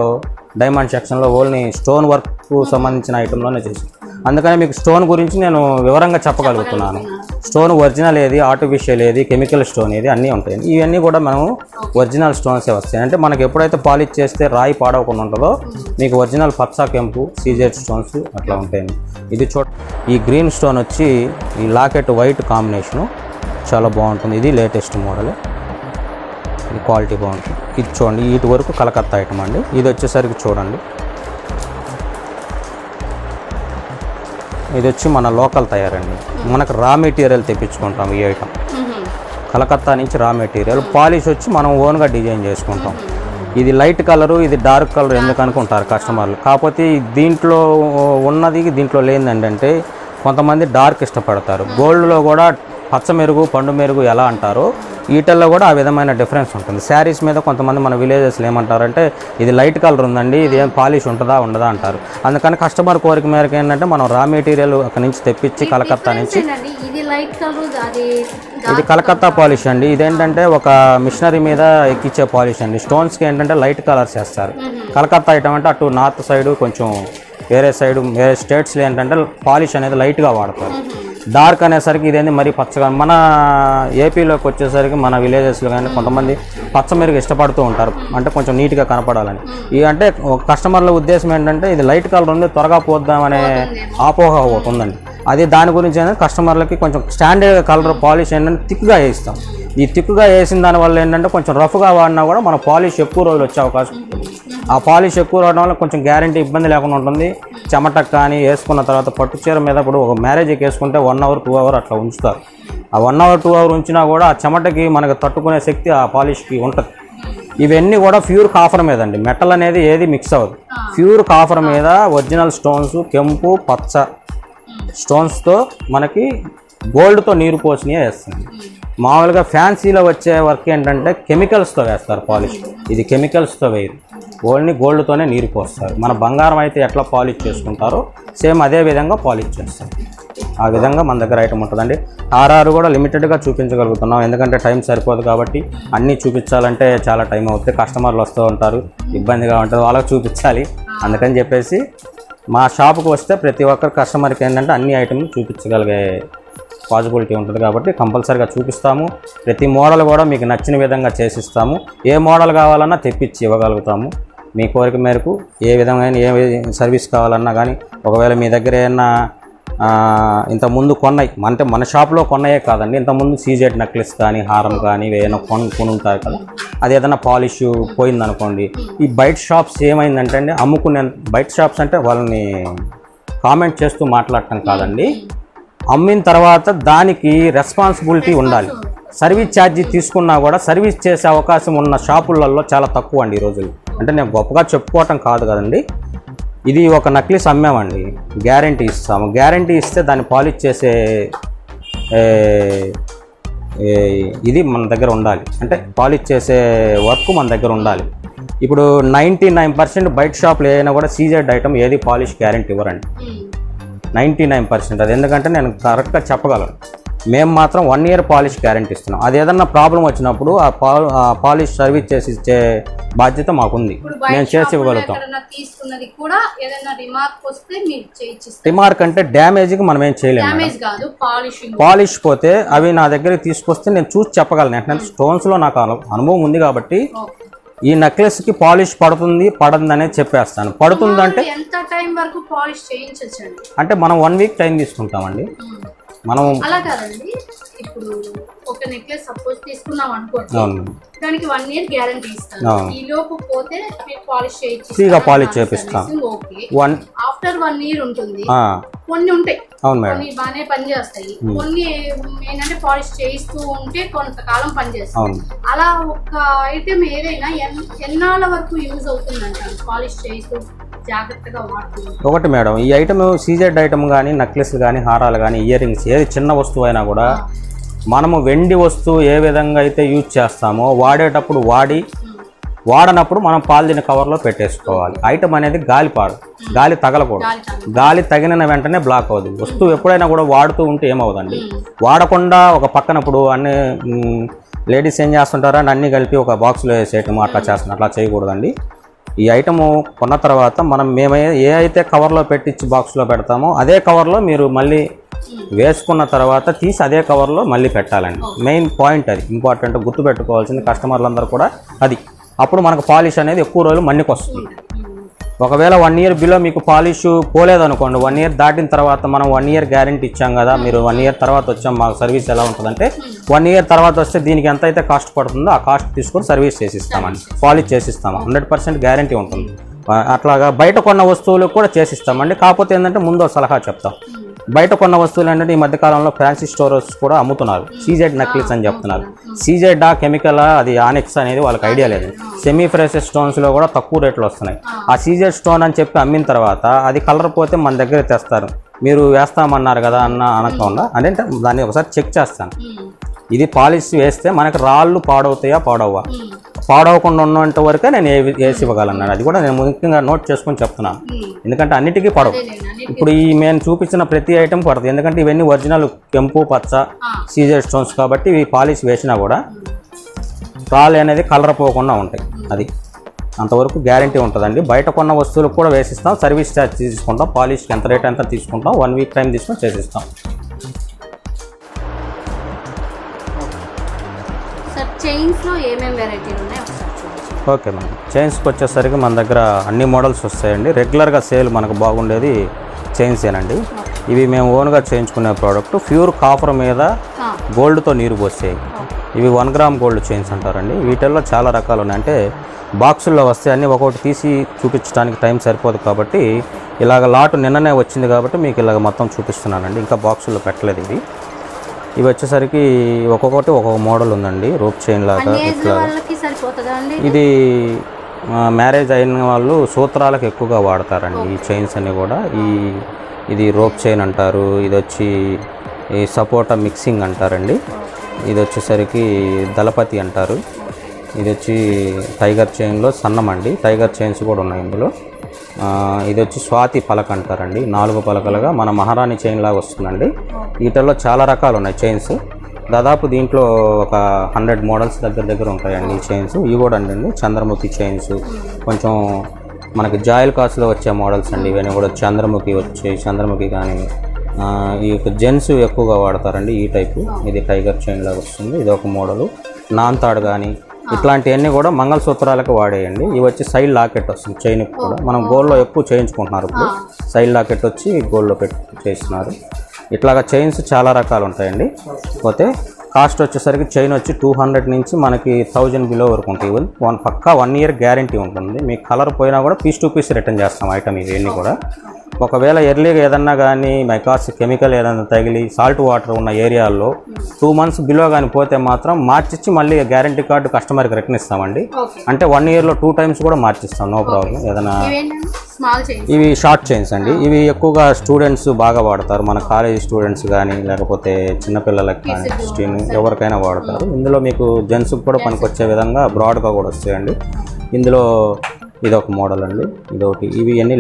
Speaker 3: డైమండ్ సెక్షన్లో ఓన్లీ స్టోన్ వర్క్కు సంబంధించిన ఐటెంలోనే చేశాను. అందుకని మీకు స్టోన్ గురించి నేను వివరంగా చెప్పగలుగుతున్నాను. స్టోన్ ఒరిజినల్ ఏది, ఆర్టిఫిషియల్ ఏది, కెమికల్ స్టోన్ ఏది అన్నీ ఉంటాయి. ఇవన్నీ కూడా మనం ఒరిజినల్ స్టోన్సే వస్తాయి. అంటే మనకి ఎప్పుడైతే పాలిష్ చేస్తే రాయి పాడవకుండా ఉంటుందో మీకు ఒరిజినల్ పచ్చా కెంపు సీజెడ్ స్టోన్స్ అట్లా ఉంటాయండి. ఇది ఈ గ్రీన్ స్టోన్ వచ్చి ఈ లాకెట్ వైట్ కాంబినేషను చాలా బాగుంటుంది. ఇది లేటెస్ట్ మోడల్, ఇది క్వాలిటీ బాగుంటుంది. ఇది చూడండి, వీటి వరకు కలకత్తా ఐటమ్ అండి. ఇది వచ్చేసరికి చూడండి, ఇది వచ్చి మన లోకల్ తయారండి. మనకు రా మెటీరియల్ తెప్పించుకుంటాం. ఈ ఐటమ్ కలకత్తా నుంచి రా మెటీరియల్. పాలిష్ వచ్చి మనం ఓన్గా డిజైన్ చేసుకుంటాం. ఇది లైట్ కలరు, ఇది డార్క్ కలర్ ఎందుకు అనుకుంటారు కస్టమర్లు. కాకపోతే దీంట్లో ఉన్నది దీంట్లో లేదంటే కొంతమంది డార్క్ ఇష్టపడతారు. గోల్డ్లో కూడా పచ్చ మెరుగు, పండు మెరుగు ఎలా అంటారో వీటిల్లో కూడా ఆ విధమైన డిఫరెన్స్ ఉంటుంది. శారీస్ మీద కొంతమంది మన విలేజెస్లో ఏమంటారంటే ఇది లైట్ కలర్ ఉందండి, ఇది ఏం పాలిష్ ఉంటుందా ఉండదా అంటారు. అందుకని కస్టమర్ కోరిక మేరకు ఏంటంటే మనం రా మెటీరియల్ అక్కడి నుంచి తెప్పించి కలకత్తా నుంచి, ఇది కలకత్తా పాలిష్ అండి. ఇదేంటంటే ఒక మిషనరీ మీద ఎక్కించే పాలిష్ అండి. స్టోన్స్కి ఏంటంటే లైట్ కలర్స్ వేస్తారు. కలకత్తా ఐటమ్ అంటే అటు నార్త్ సైడ్ కొంచెం వేరే స్టేట్స్లో ఏంటంటే పాలిష్ అనేది లైట్గా వాడతారు. డార్క్ అనేసరికి ఇదేంటి మరీ పచ్చగా. మన ఏపీలోకి వచ్చేసరికి మన విలేజెస్లో కానీ కొంతమంది పచ్చ మెరుగు ఇష్టపడుతూ ఉంటారు, అంటే కొంచెం నీట్గా కనపడాలని. ఈ అంటే కస్టమర్ల ఉద్దేశం ఏంటంటే ఇది లైట్ కలర్ ఉంది త్వరగా పోద్దామనే ఆపోహ ఒకటి ఉందండి. అది దాని గురించి ఏంటంటే కస్టమర్లకి కొంచెం స్టాండర్డ్ కలర్ పాలిష్ ఏంటంటే థిక్గా వేయిస్తాం. ఈ థిక్గా వేసిన దానివల్ల ఏంటంటే కొంచెం రఫ్గా వాడినా కూడా మన పాలిష్ ఎక్కువ రోజులు వచ్చే అవకాశం ఉంటుంది. ఆ పాలిష్ ఎక్కువ రావడం వల్ల కొంచెం గ్యారంటీ ఇబ్బంది లేకుండా ఉంటుంది. చెమటకు కానీ వేసుకున్న తర్వాత పట్టు చీర మీద ఇప్పుడు ఒక మ్యారేజ్కి వేసుకుంటే 1 hour 2 hour అట్లా ఉంచుతారు. ఆ 1 hour 2 hour ఉంచినా కూడా ఆ చెమటకి మనకు తట్టుకునే శక్తి ఆ పాలిష్కి ఉంటుంది. ఇవన్నీ కూడా ప్యూర్ కాఫర్ మీద అండి. మెటల్ అనేది ఏది మిక్స్ అవ్వదు. ప్యూర్ కాఫర్ మీద ఒరిజినల్ స్టోన్స్, కెంపు, పచ్చ స్టోన్స్తో మనకి గోల్డ్తో నీరు పోసినవి వేస్తుంది. మామూలుగా ఫ్యాన్సీలో వచ్చే వర్క్ ఏంటంటే కెమికల్స్తో వేస్తారు పాలిష్. ఇది కెమికల్స్తో వేయరు, ఓన్లీ గోల్డ్తోనే నీరు పోస్తారు. మన బంగారం అయితే ఎట్లా పాలిష్ చేసుకుంటారో సేమ్ అదే విధంగా పాలిష్ చేస్తారు. ఆ విధంగా మన దగ్గర ఐటమ్ ఉంటుందండి. ఆర్ఆర్ కూడా లిమిటెడ్గా చూపించగలుగుతున్నాం, ఎందుకంటే టైం సరిపోదు కాబట్టి. అన్నీ చూపించాలంటే చాలా టైం అవుతుంది. కస్టమర్లు వస్తూ ఉంటారు, ఇబ్బందిగా ఉంటుంది, వాళ్ళకి చూపించాలి. అందుకని చెప్పేసి మా షాపుకి వస్తే ప్రతి ఒక్కరు కస్టమర్కి ఏంటంటే అన్ని ఐటమ్లు చూపించగలిగే పాసిబిలిటీ ఉంటుంది కాబట్టి కంపల్సరీగా చూపిస్తాము. ప్రతి మోడల్ కూడా మీకు నచ్చిన విధంగా చేసిస్తాము. ఏ మోడల్ కావాలన్నా తెప్పించి ఇవ్వగలుగుతాము. మీ కోరిక మేరకు ఏ విధమైన ఏ సర్వీస్ కావాలన్నా కానీ, ఒకవేళ మీ దగ్గర ఏమన్నా ఇంతకుముందు కొన్నాయి అంటే మన షాప్లో కొన్నాయే కాదండి, ఇంతకుముందు సీజెడ్ నెక్లెస్ కానీ హారం కానీ ఏదైనా కొనుంటారు కదా, అది ఏదైనా పాలిష్ పోయిందనుకోండి. ఈ బయట షాప్స్ ఏమైందంటే అండి, అమ్ముకునే బయట షాప్స్ అంటే వాళ్ళని కామెంట్ చేస్తూ మాట్లాడటం కాదండి, అమ్మిన తర్వాత దానికి రెస్పాన్సిబిలిటీ ఉండాలి. సర్వీస్ ఛార్జీ తీసుకున్నా కూడా సర్వీస్ చేసే అవకాశం ఉన్న షాపులలో చాలా తక్కువ అండి ఈ రోజులు. అంటే నేను గొప్పగా చెప్పుకోవటం కాదు కదండి. ఇది ఒక నక్లీస్ అమ్మామండి, గ్యారంటీ ఇస్తాము. గ్యారంటీ ఇస్తే దాన్ని పాలిష్ చేసే ఇది మన దగ్గర ఉండాలి. అంటే పాలిష్ చేసే వర్క్ మన దగ్గర ఉండాలి. ఇప్పుడు 99% బయట షాపులు ఏదైనా కూడా సీజెడ్ ఐటమ్ ఏది పాలిష్ గ్యారంటీ ఇవ్వరండి. 99%. అది ఎందుకంటే నేను కరెక్ట్గా చెప్పగలను. మేము మాత్రం 1 year పాలిష్ గ్యారెంటీ ఇస్తున్నాం. అది ఏదన్నా ప్రాబ్లం వచ్చినప్పుడు ఆ పాలిష్ సర్వీస్ చేసి ఇచ్చే బాధ్యత మాకుంది. మేము చేసి ఇవ్వగలుగుతాం. రిమార్క్ అంటే డ్యామేజ్కి మనం ఏం చేయలేము. పాలిష్ పోతే అవి నా దగ్గరికి తీసుకొస్తే నేను చూసి చెప్పగలను. అంటే స్టోన్స్లో నాకు అనుభవం ఉంది కాబట్టి ఈ నెక్లెస్కి పాలిష్ పడుతుంది పడదు అనేది చెప్పేస్తాను. పడుతుందంటే అంటే మనం 1 week టైం తీసుకుంటామండి. మనం
Speaker 1: అలా కాదండి, ఇప్పుడు ఒక నెక్లెస్ సపోజ్ తీసుకున్నాం అనుకోండి, దానికి 1 year గ్యారెంటీ ఇస్తాను. ఈ లోపు పోతే మీరు పాలిష్
Speaker 3: ఫ్రీగా పాలిష్ చేపిస్తాం.
Speaker 1: ఆఫ్టర్ 1 year ఉంటుంది. కొన్ని ఉంటాయి, కొన్ని బాగానే పనిచేస్తాయి, కొన్ని ఏంటంటే పాలిష్ చేయిస్తూ ఉంటే కొంతకాలం పనిచేస్తాయి. అలా ఒక ఐటెం ఏదైనా ఎన్నాళ్ళ వరకు యూజ్ అవుతుందంట పాలిష్ చేయిస్తూ జాగ్రత్తగా వాడుతుంది?
Speaker 3: ఒకటి మేడం, ఈ ఐటమ్ సీజెడ్ ఐటమ్ కానీ నక్లెస్లు కానీ హారాలు కానీ ఇయర్ రింగ్స్ ఏది చిన్న వస్తువు అయినా కూడా మనము వెండి వస్తువు ఏ విధంగా అయితే యూజ్ చేస్తామో వాడేటప్పుడు వాడనప్పుడు మనం పాలిథిన్ కవర్లో పెట్టేసుకోవాలి. ఐటమ్ అనేది గాలి తగలకూడదు. గాలి తగిన వెంటనే బ్లాక్ అవుతుంది. వస్తువు ఎప్పుడైనా కూడా వాడుతూ ఉంటే ఏమవుదండి, వాడకుండా ఒక పక్కనప్పుడు అన్ని లేడీస్ ఏం చేస్తుంటారో అన్నీ కలిపి ఒక బాక్స్లో వేసేయటం అట్లా చేస్తున్నారు. అట్లా చేయకూడదండి. ఈ ఐటము కొన్న తర్వాత మనం ఏ అయితే కవర్లో పెట్టించి బాక్స్లో పెడతామో అదే కవర్లో మీరు మళ్ళీ వేసుకున్న తర్వాత తీసి అదే కవర్లో మళ్ళీ పెట్టాలండి. మెయిన్ పాయింట్ అది, ఇంపార్టెంట్ గుర్తుపెట్టుకోవాల్సింది కస్టమర్లందరూ కూడా అది. అప్పుడు మనకు పాలిష్ అనేది ఎక్కువ రోజులు మన్నికి వస్తుంది. ఒకవేళ 1 year బిలో మీకు పాలిష్ పోలేదనుకోండి, 1 year దాటిన తర్వాత మనం 1 year గ్యారెంటీ ఇచ్చాం కదా, మీరు 1 year తర్వాత వచ్చాం మాకు సర్వీస్ ఎలా ఉంటుందంటే 1 year తర్వాత వస్తే దీనికి ఎంత అయితే కాస్ట్ పడుతుందో ఆ కాస్ట్ తీసుకొని సర్వీస్ చేసిస్తామండి, పాలిష్ చేసిస్తాము. 100% గ్యారెంటీ ఉంటుంది. అట్లాగా బయట కొన్న వస్తువులు కూడా చేసిస్తామండి. కాకపోతే ఏంటంటే ముందు సలహా చెప్తాం. బయట కొన్న వస్తువులు ఏంటంటే ఈ మధ్యకాలంలో ఫ్యాన్సీ స్టోర్స్ కూడా అమ్ముతున్నారు. సీజెడ్ నెక్లెస్ అని చెప్తున్నారు. సీజెడ్ కెమికల్ అది ఆనిక్స్ అనేది వాళ్ళకి ఐడియా లేదు. సెమీ ప్రెషియస్ స్టోన్స్లో కూడా తక్కువ రేట్లు వస్తున్నాయి. ఆ సీజెడ్ స్టోన్ అని చెప్పి అమ్మిన తర్వాత అది కలర్ పోతే మన దగ్గర తెస్తారు. మీరు వేస్తామన్నారు కదా అనకుండా అంటే దాన్ని ఒకసారి చెక్ చేస్తాను. ఇది పాలిష్ వేస్తే మనకి రాళ్ళు పాడవుతాయా పాడవ్వా, పాడవకుండా ఉన్నంత వరకే నేను వేసి ఇవ్వగలను. అది కూడా నేను ముఖ్యంగా నోట్ చేసుకొని చెప్తున్నాను. ఎందుకంటే అన్నిటికీ పడవు. ఇప్పుడు ఈ మేము చూపించిన ప్రతి ఐటెం పడుతుంది. ఎందుకంటే ఇవన్నీ ఒరిజినల్ కెంపు పచ్చ సీజెడ్ స్టోన్స్ కాబట్టి ఇవి పాలిష్ వేసినా కూడా రాళ్ళు అనేది కలర్ పోకుండా ఉంటాయి. అది అంతవరకు గ్యారంటీ ఉంటుందండి. బయట కొన్న వస్తువులకు కూడా వేసిస్తాం. సర్వీస్ ఛార్జ్ తీసుకుంటాం. పాలిష్కి ఎంత రేట్ ఎంత తీసుకుంటాం, 1 week టైం తీసుకొని చేసిస్తాం.
Speaker 1: చైన్స్లో ఏమేమి వెరైటీలు ఉన్నాయి ఒకసారి చూడండి.
Speaker 3: ఓకే మేడం, చైన్స్కి వచ్చేసరికి మన దగ్గర అన్ని మోడల్స్ వస్తాయండి. రెగ్యులర్గా సేల్ మనకు బాగుండేది చైన్సేనండి. ఇవి మేము ఓన్గా చేయించుకునే ప్రోడక్ట్. ప్యూర్ కాపర్ మీద గోల్డ్తో నీరు పోసాయి. ఇవి 1 gram గోల్డ్ చైన్స్ అంటారండి. వీటిల్లో చాలా రకాలు ఉన్నాయి. అంటే బాక్సుల్లో వస్తే అన్నీ ఒక్కొక్కటి తీసి చూపించడానికి టైం సరిపోదు కాబట్టి ఇలాగ లాటు నిన్ననే వచ్చింది కాబట్టి మీకు ఇలాగ మొత్తం చూపిస్తున్నానండి. ఇంకా బాక్సుల్లో పెట్టలేదు. ఇవి వచ్చేసరికి ఒక్కొక్కటి ఒక్కొక్క మోడల్ ఉందండి. రోప్ చైన్ లాగా ఇట్లా. ఇది మ్యారేజ్ అయిన వాళ్ళు సూత్రాలకు ఎక్కువగా వాడతారండి ఈ చైన్స్ అన్ని కూడా. ఇది రోప్ చైన్ అంటారు. ఇది వచ్చి ఈ సపోటా మిక్సింగ్ అంటారండి. ఇది వచ్చేసరికి దళపతి అంటారు. ఇది వచ్చి టైగర్ చైన్లో సన్నం అండి. టైగర్ చైన్స్ కూడా ఉన్నాయి ఇందులో. ఇది వచ్చి స్వాతి పలక అంటారండి. 4 పలకలుగా మన మహారాణి చైన్ లాగా వస్తుందండి. వీటిల్లో చాలా రకాలు ఉన్నాయి చైన్స్. దాదాపు దీంట్లో ఒక 100 మోడల్స్ దగ్గర ఉంటాయండి ఈ చైన్స్. ఇవి కూడా అండి చంద్రముఖి చైన్స్, కొంచెం మనకి జాయిల్ కాస్ట్లో వచ్చే మోడల్స్ అండి. ఇవన్నీ కూడా చంద్రముఖి వచ్చాయి. చంద్రముఖి కానీ ఈ జెంట్స్ ఎక్కువగా వాడతారండి ఈ టైపు. ఇది టైగర్ చైన్ లాగా వస్తుంది. ఇది ఒక మోడలు. నాన్తాడు కానీ ఇట్లాంటివన్నీ కూడా మంగళసూత్రాలకు వాడేయండి. ఇవి వచ్చి సైడ్ లాకెట్ వస్తుంది చైన్కి కూడా. మనం గోల్డ్లో ఎక్కువ చేయించుకుంటున్నారు. ఇప్పుడు సైడ్ లాకెట్ వచ్చి గోల్డ్లో పెట్టి చేస్తున్నారు. ఇట్లాగా చైన్స్ చాలా రకాలు ఉంటాయండి. పోతే కాస్ట్ వచ్చేసరికి చైన్ వచ్చి 200 నుంచి మనకి 1000 బిలో వరకు ఉంటాయి. పక్కా 1 year గ్యారంటీ ఉంటుంది. మీకు కలర్ పోయినా కూడా పీస్ టు పీస్ రిటర్న్ చేస్తాం ఐటమ్ ఇవన్నీ కూడా. ఒకవేళ ఎర్లీగా ఏదన్నా కానీ మైకాస్ కెమికల్ ఏదైనా తగిలి సాల్ట్ వాటర్ ఉన్న ఏరియాల్లో 2 months బిలో కానీ పోతే మాత్రం మార్చిచ్చి మళ్ళీ గ్యారంటీ కార్డు కస్టమర్కి రిటర్న్ ఇస్తామండి. అంటే 1 yearలో 2 times కూడా మార్చిస్తాం, నో ప్రాబ్లం. ఏదైనా ఇవి షార్ట్ చైన్స్ అండి. ఇవి ఎక్కువగా స్టూడెంట్స్ బాగా వాడతారు. మన కాలేజీ స్టూడెంట్స్ కానీ లేకపోతే చిన్నపిల్లలకి కానీ ఎవరికైనా వాడతారు. ఇందులో మీకు జెంట్స్కి కూడా పనికొచ్చే విధంగా బ్రాడ్గా కూడా వస్తాయండి. ఇందులో ఇది ఒక మోడల్ అండి, ఇదొకటి. ఇవి అన్ని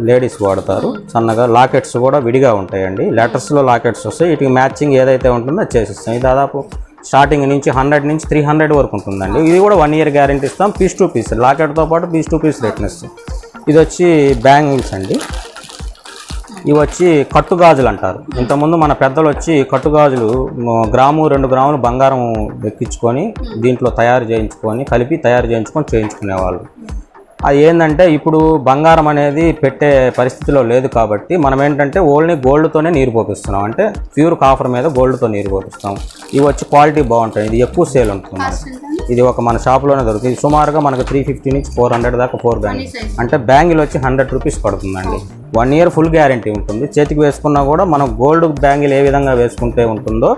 Speaker 3: లేడీస్ వాడతారు. సన్నగా లాకెట్స్ కూడా విడిగా ఉంటాయండి. లెటర్స్లో లాకెట్స్ వస్తాయి. వీటికి మ్యాచింగ్ ఏదైతే ఉంటుందో అది చేసిస్తాం. ఇది దాదాపు స్టార్టింగ్ నుంచి 100 నుంచి 300 వరకు ఉంటుందండి. ఇది కూడా 1 year గ్యారెంటీ ఇస్తాం. పీస్ టు పీస్ లాకెట్తో పాటు పీస్ టు పీస్ రిటర్న్ ఇస్తాం. ఇది వచ్చి బ్యాంగిల్స్ అండి. ఇవి వచ్చి కట్టుగాజులు అంటారు. ఇంతకుముందు మన పెద్దలు వచ్చి కట్టుగాజులు గ్రాము 2 గ్రాములు బంగారం ఎక్కించుకొని దీంట్లో తయారు చేయించుకొని చేయించుకునేవాళ్ళు. అది ఏంటంటే ఇప్పుడు బంగారం అనేది పెట్టే పరిస్థితిలో లేదు కాబట్టి మనం ఏంటంటే ఓన్లీ గోల్డ్తోనే నీరు పోపిస్తున్నాం. అంటే ప్యూర్ కాఫర్ మీద గోల్డ్తో నీరు పోపిస్తాం. ఇవి వచ్చి క్వాలిటీ బాగుంటాయి. ఇది ఎక్కువ సేల్ ఉంటుంది. ఇది ఒక మన షాప్లోనే దొరుకుతుంది. సుమారుగా మనకు 350 నుంచి 400 దాకా 4 బ్యాంగిల్. అంటే బ్యాంగిల్ వచ్చి 100 రూపీస్ పడుతుందండి. 1 year ఫుల్ గ్యారంటీ ఉంటుంది. చేతికి వేసుకున్నా కూడా మనం గోల్డ్ బ్యాంగిల్ ఏ విధంగా వేసుకుంటే ఉంటుందో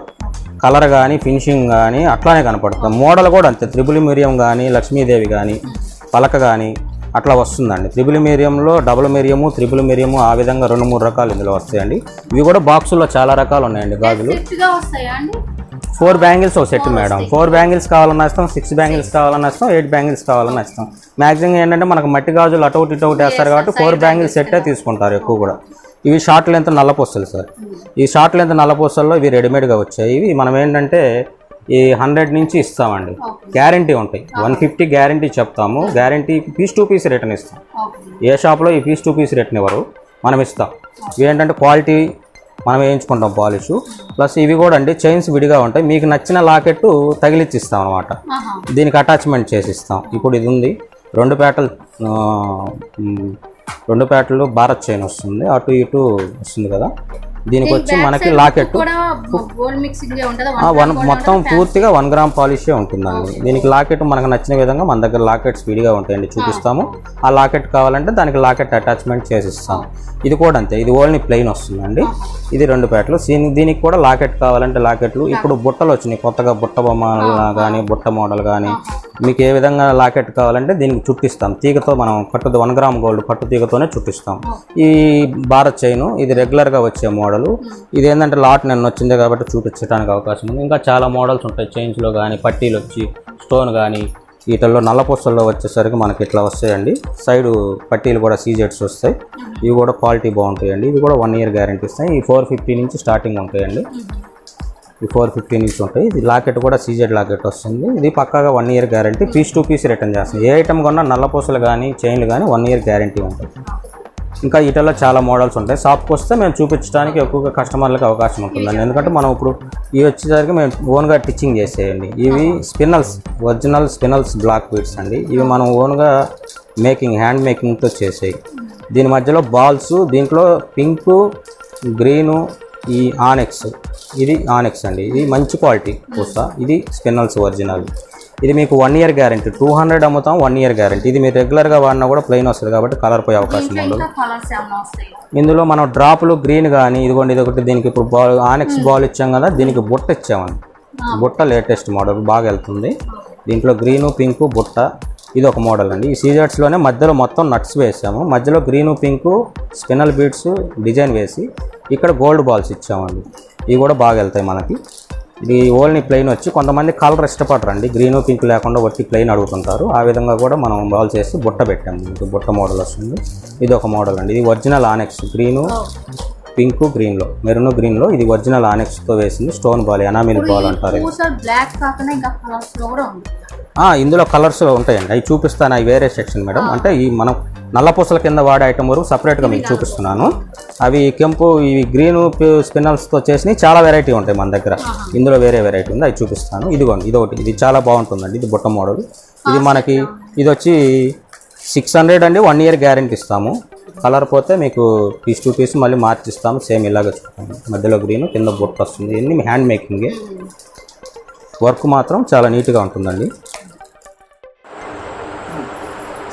Speaker 3: కలర్ కానీ ఫినిషింగ్ కానీ అట్లానే కనపడుతుంది. మోడల్ కూడా అంతే. త్రిబుల్ మీరియం కానీ లక్ష్మీదేవి కానీ పలక కానీ అట్లా వస్తుందండి. త్రిబుల్ మీరియంలో డబుల్ మీరియము త్రిబుల్ మీరియము ఆ విధంగా 2-3 రకాలు ఇందులో వస్తాయండి. ఇవి కూడా బాక్సుల్లో చాలా రకాలు ఉన్నాయండి గాజులు. 4 బ్యాంగిల్స్ ఒక సెట్ మేడం. 4 బ్యాంగిల్స్ కావాలన్నా ఇస్తాం, 6 బ్యాంగిల్స్ కావాలన్నా ఇస్తాం, 8 బ్యాంగిల్స్ కావాలన్నా ఇస్తాం. మ్యాక్సిమం ఏంటంటే మనకు మట్టి గాజులు అటౌట్ ఇటౌట్ వేస్తారు కాబట్టి 4 బ్యాంగిల్స్ సెట్టే తీసుకుంటారు ఎక్కువ కూడా. ఇవి షార్ట్ లెంత్ నల్లపూసలు సార్. ఈ షార్ట్ లెంత్ నల్లపూసల్లో ఇవి రెడీమేడ్గా వచ్చాయి. ఇవి మనం ఏంటంటే ఈ 100 నుంచి ఇస్తామండి. గ్యారంటీ ఉంటాయి. 150 గ్యారంటీ చెప్తాము. Guarantee piece to piece return ఇస్తాం. ఏ షాప్లో ఈ పీస్ టు పీస్ రిటర్న్ ఇవ్వరు, మనం ఇస్తాం. ఇవి ఏంటంటే క్వాలిటీ మనం వేయించుకుంటాం పాలిష్. ప్లస్ ఇవి కూడా అండి చైన్స్ విడిగా ఉంటాయి. మీకు నచ్చిన లాకెట్ తగిలిచ్చిస్తాం అనమాట. దీనికి అటాచ్మెంట్ చేసి ఇస్తాం. ఇప్పుడు ఇది ఉంది 2 పేటలు భారత్ చైన్ వస్తుంది. అటు ఇటు వస్తుంది కదా. దీనికి వచ్చి మనకి లాకెట్ మొత్తం పూర్తిగా 1 గ్రామ్ పాలిషే ఉంటుందండి. దీనికి లాకెట్ మనకు నచ్చిన విధంగా మన దగ్గర లాకెట్స్ విడిగా ఉంటాయండి, చూపిస్తాము. ఆ లాకెట్ కావాలంటే దానికి లాకెట్ అటాచ్మెంట్ చేసిస్తాం. ఇది కూడా అంతే. ఇది ఓన్లీ ప్లెయిన్ వస్తుందండి. ఇది 2 పేటలు. దీనికి కూడా లాకెట్ కావాలంటే లాకెట్లు. ఇప్పుడు బుట్టలు వచ్చినాయి కొత్తగా, బుట్ట బొమ్మలు కానీ బుట్ట మోడల్ కానీ. మీకు ఏ విధంగా లాకెట్ కావాలంటే దీనికి చుట్టిస్తాం. తీగతో మనం 1 గ్రామ్ గోల్డ్ పట్టు తీగతోనే చుట్టిస్తాం. ఈ భారత్ చైన్ ఇది రెగ్యులర్గా వచ్చే మోడల్. ఇది ఏంటంటే లాట్ నిన్న వచ్చిందే కాబట్టి చూపించడానికి అవకాశం ఉంది. ఇంకా చాలా మోడల్స్ ఉంటాయి. చైన్స్లో కానీ పట్టీలు వచ్చి స్టోన్ కానీ వీటిల్లో నల్లపూసల్లో వచ్చేసరికి మనకి ఇట్లా వస్తాయండి. సైడ్ పట్టీలు కూడా సీజెట్స్ వస్తాయి. ఇవి కూడా క్వాలిటీ బాగుంటాయండి. ఇవి కూడా 1 year గ్యారంటీ ఇస్తాయి. ఈ 450 నుంచి స్టార్టింగ్ ఉంటాయండి. ఈ 450 నుంచి ఉంటాయి. ఇది లాకెట్ కూడా సీజెడ్ లాకెట్ వస్తుంది. ఇది పక్కాగా 1 year guarantee. Piece to piece return చేస్తాం. ఏ ఐటమ్ కొన్నా నల్లపూసలు కానీ చైన్లు కానీ 1 year గ్యారంటీ ఉంటుంది. ఇంకా వీటిల్లో చాలా మోడల్స్ ఉంటాయి. షాప్కి వస్తే మేము చూపించడానికి ఎక్కువగా కస్టమర్లకు అవకాశం ఉంటుందండి. ఎందుకంటే మనం ఇప్పుడు ఇవి వచ్చేసరికి మేము ఓన్గా టిచ్చింగ్ చేసేయండి. ఇవి spinels, original spinels black beads అండి. ఇవి మనం ఓన్గా హ్యాండ్ మేకింగ్తో చేసేవి. దీని మధ్యలో బాల్స్, దీంట్లో పింకు గ్రీను, ఈ ఆనెక్స్. ఇది ఆనెక్స్ అండి. ఇది మంచి క్వాలిటీ పూస. ఇది స్పిన్నల్స్ ఒరిజినల్. ఇది మీకు 1 year గ్యారంటీ. 200 అమ్ముతాం, 1 year గ్యారంటీ. ఇది మీరు రెగ్యులర్గా వాడినా కూడా ప్లెయిన్ వస్తుంది కాబట్టి కలర్ పోయే అవకాశం ఉండదు. ఇందులో మనం డ్రాపులు గ్రీన్ కానీ ఇదిగోండి, ఇది ఒకటి. దీనికి ఇప్పుడు ఆనెక్స్ బాల్ ఇచ్చాం కదా, దీనికి బుట్ట ఇచ్చామండి. బుట్ట లేటెస్ట్ మోడల్ బాగా వెళ్తుంది. దీంట్లో గ్రీను పింకు బుట్ట. ఇది ఒక మోడల్ అండి. ఈ సీజర్స్లోనే మధ్యలో మొత్తం నట్స్ వేసాము. మధ్యలో గ్రీను పింకు స్పిన్నల్ బీడ్స్ డిజైన్ వేసి ఇక్కడ గోల్డ్ బాల్స్ ఇచ్చామండి. ఇవి కూడా బాగా వెళ్తాయి మనకి. ఇది ఓన్లీ ప్లెయిన్ వచ్చి కొంతమంది కలర్ ఇష్టపడరండి, గ్రీను పింక్ లేకుండా వచ్చి ప్లెయిన్ అడుగుతుంటారు. ఆ విధంగా కూడా మనం బాల్స్ వేసి బుట్ట పెట్టాము. మీకు బుట్ట మోడల్ వస్తుంది. ఇది ఒక మోడల్ అండి. ఇది ఒరిజినల్ ఆనెక్స్ గ్రీను పింక్ గ్రీన్లో, మెరూన్ గ్రీన్లో. ఇది ఒరిజినల్ ఆనెక్స్తో వేసింది స్టోన్ బాల్, ఎనామిల్ బాల్ అంటారు. ఇందులో కలర్స్ ఉంటాయండి. అవి చూపిస్తాను. అవి వేరే సెక్షన్ మేడం. అంటే ఈ మనం నల్లపూసల కింద వాడే ఐటమ్ వరకు సపరేట్గా మీకు చూపిస్తున్నాను. అవి కెంపు, ఇవి గ్రీను స్పిన్నల్స్తో చేసినవి చాలా వెరైటీ ఉంటాయి మన దగ్గర. ఇందులో వేరే వెరైటీ ఉంది, అవి చూపిస్తాను. ఇదిగోండి, ఇదొకటి. ఇది చాలా బాగుంటుందండి. ఇది బుట్ట మోడల్. ఇది మనకి ఇది వచ్చి 600 అండి. 1 year గ్యారెంటీ ఇస్తాము. కలర్ పోతే మీకు పీస్ టు పీస్ మళ్ళీ మార్చిస్తాము. సేమ్ ఇలాగ చూస్తాము. మధ్యలో గ్రీన్, కింద బుట్ట వస్తుంది. ఇవన్నీ హ్యాండ్ మేకింగే. వర్క్ మాత్రం చాలా నీట్గా ఉంటుందండి.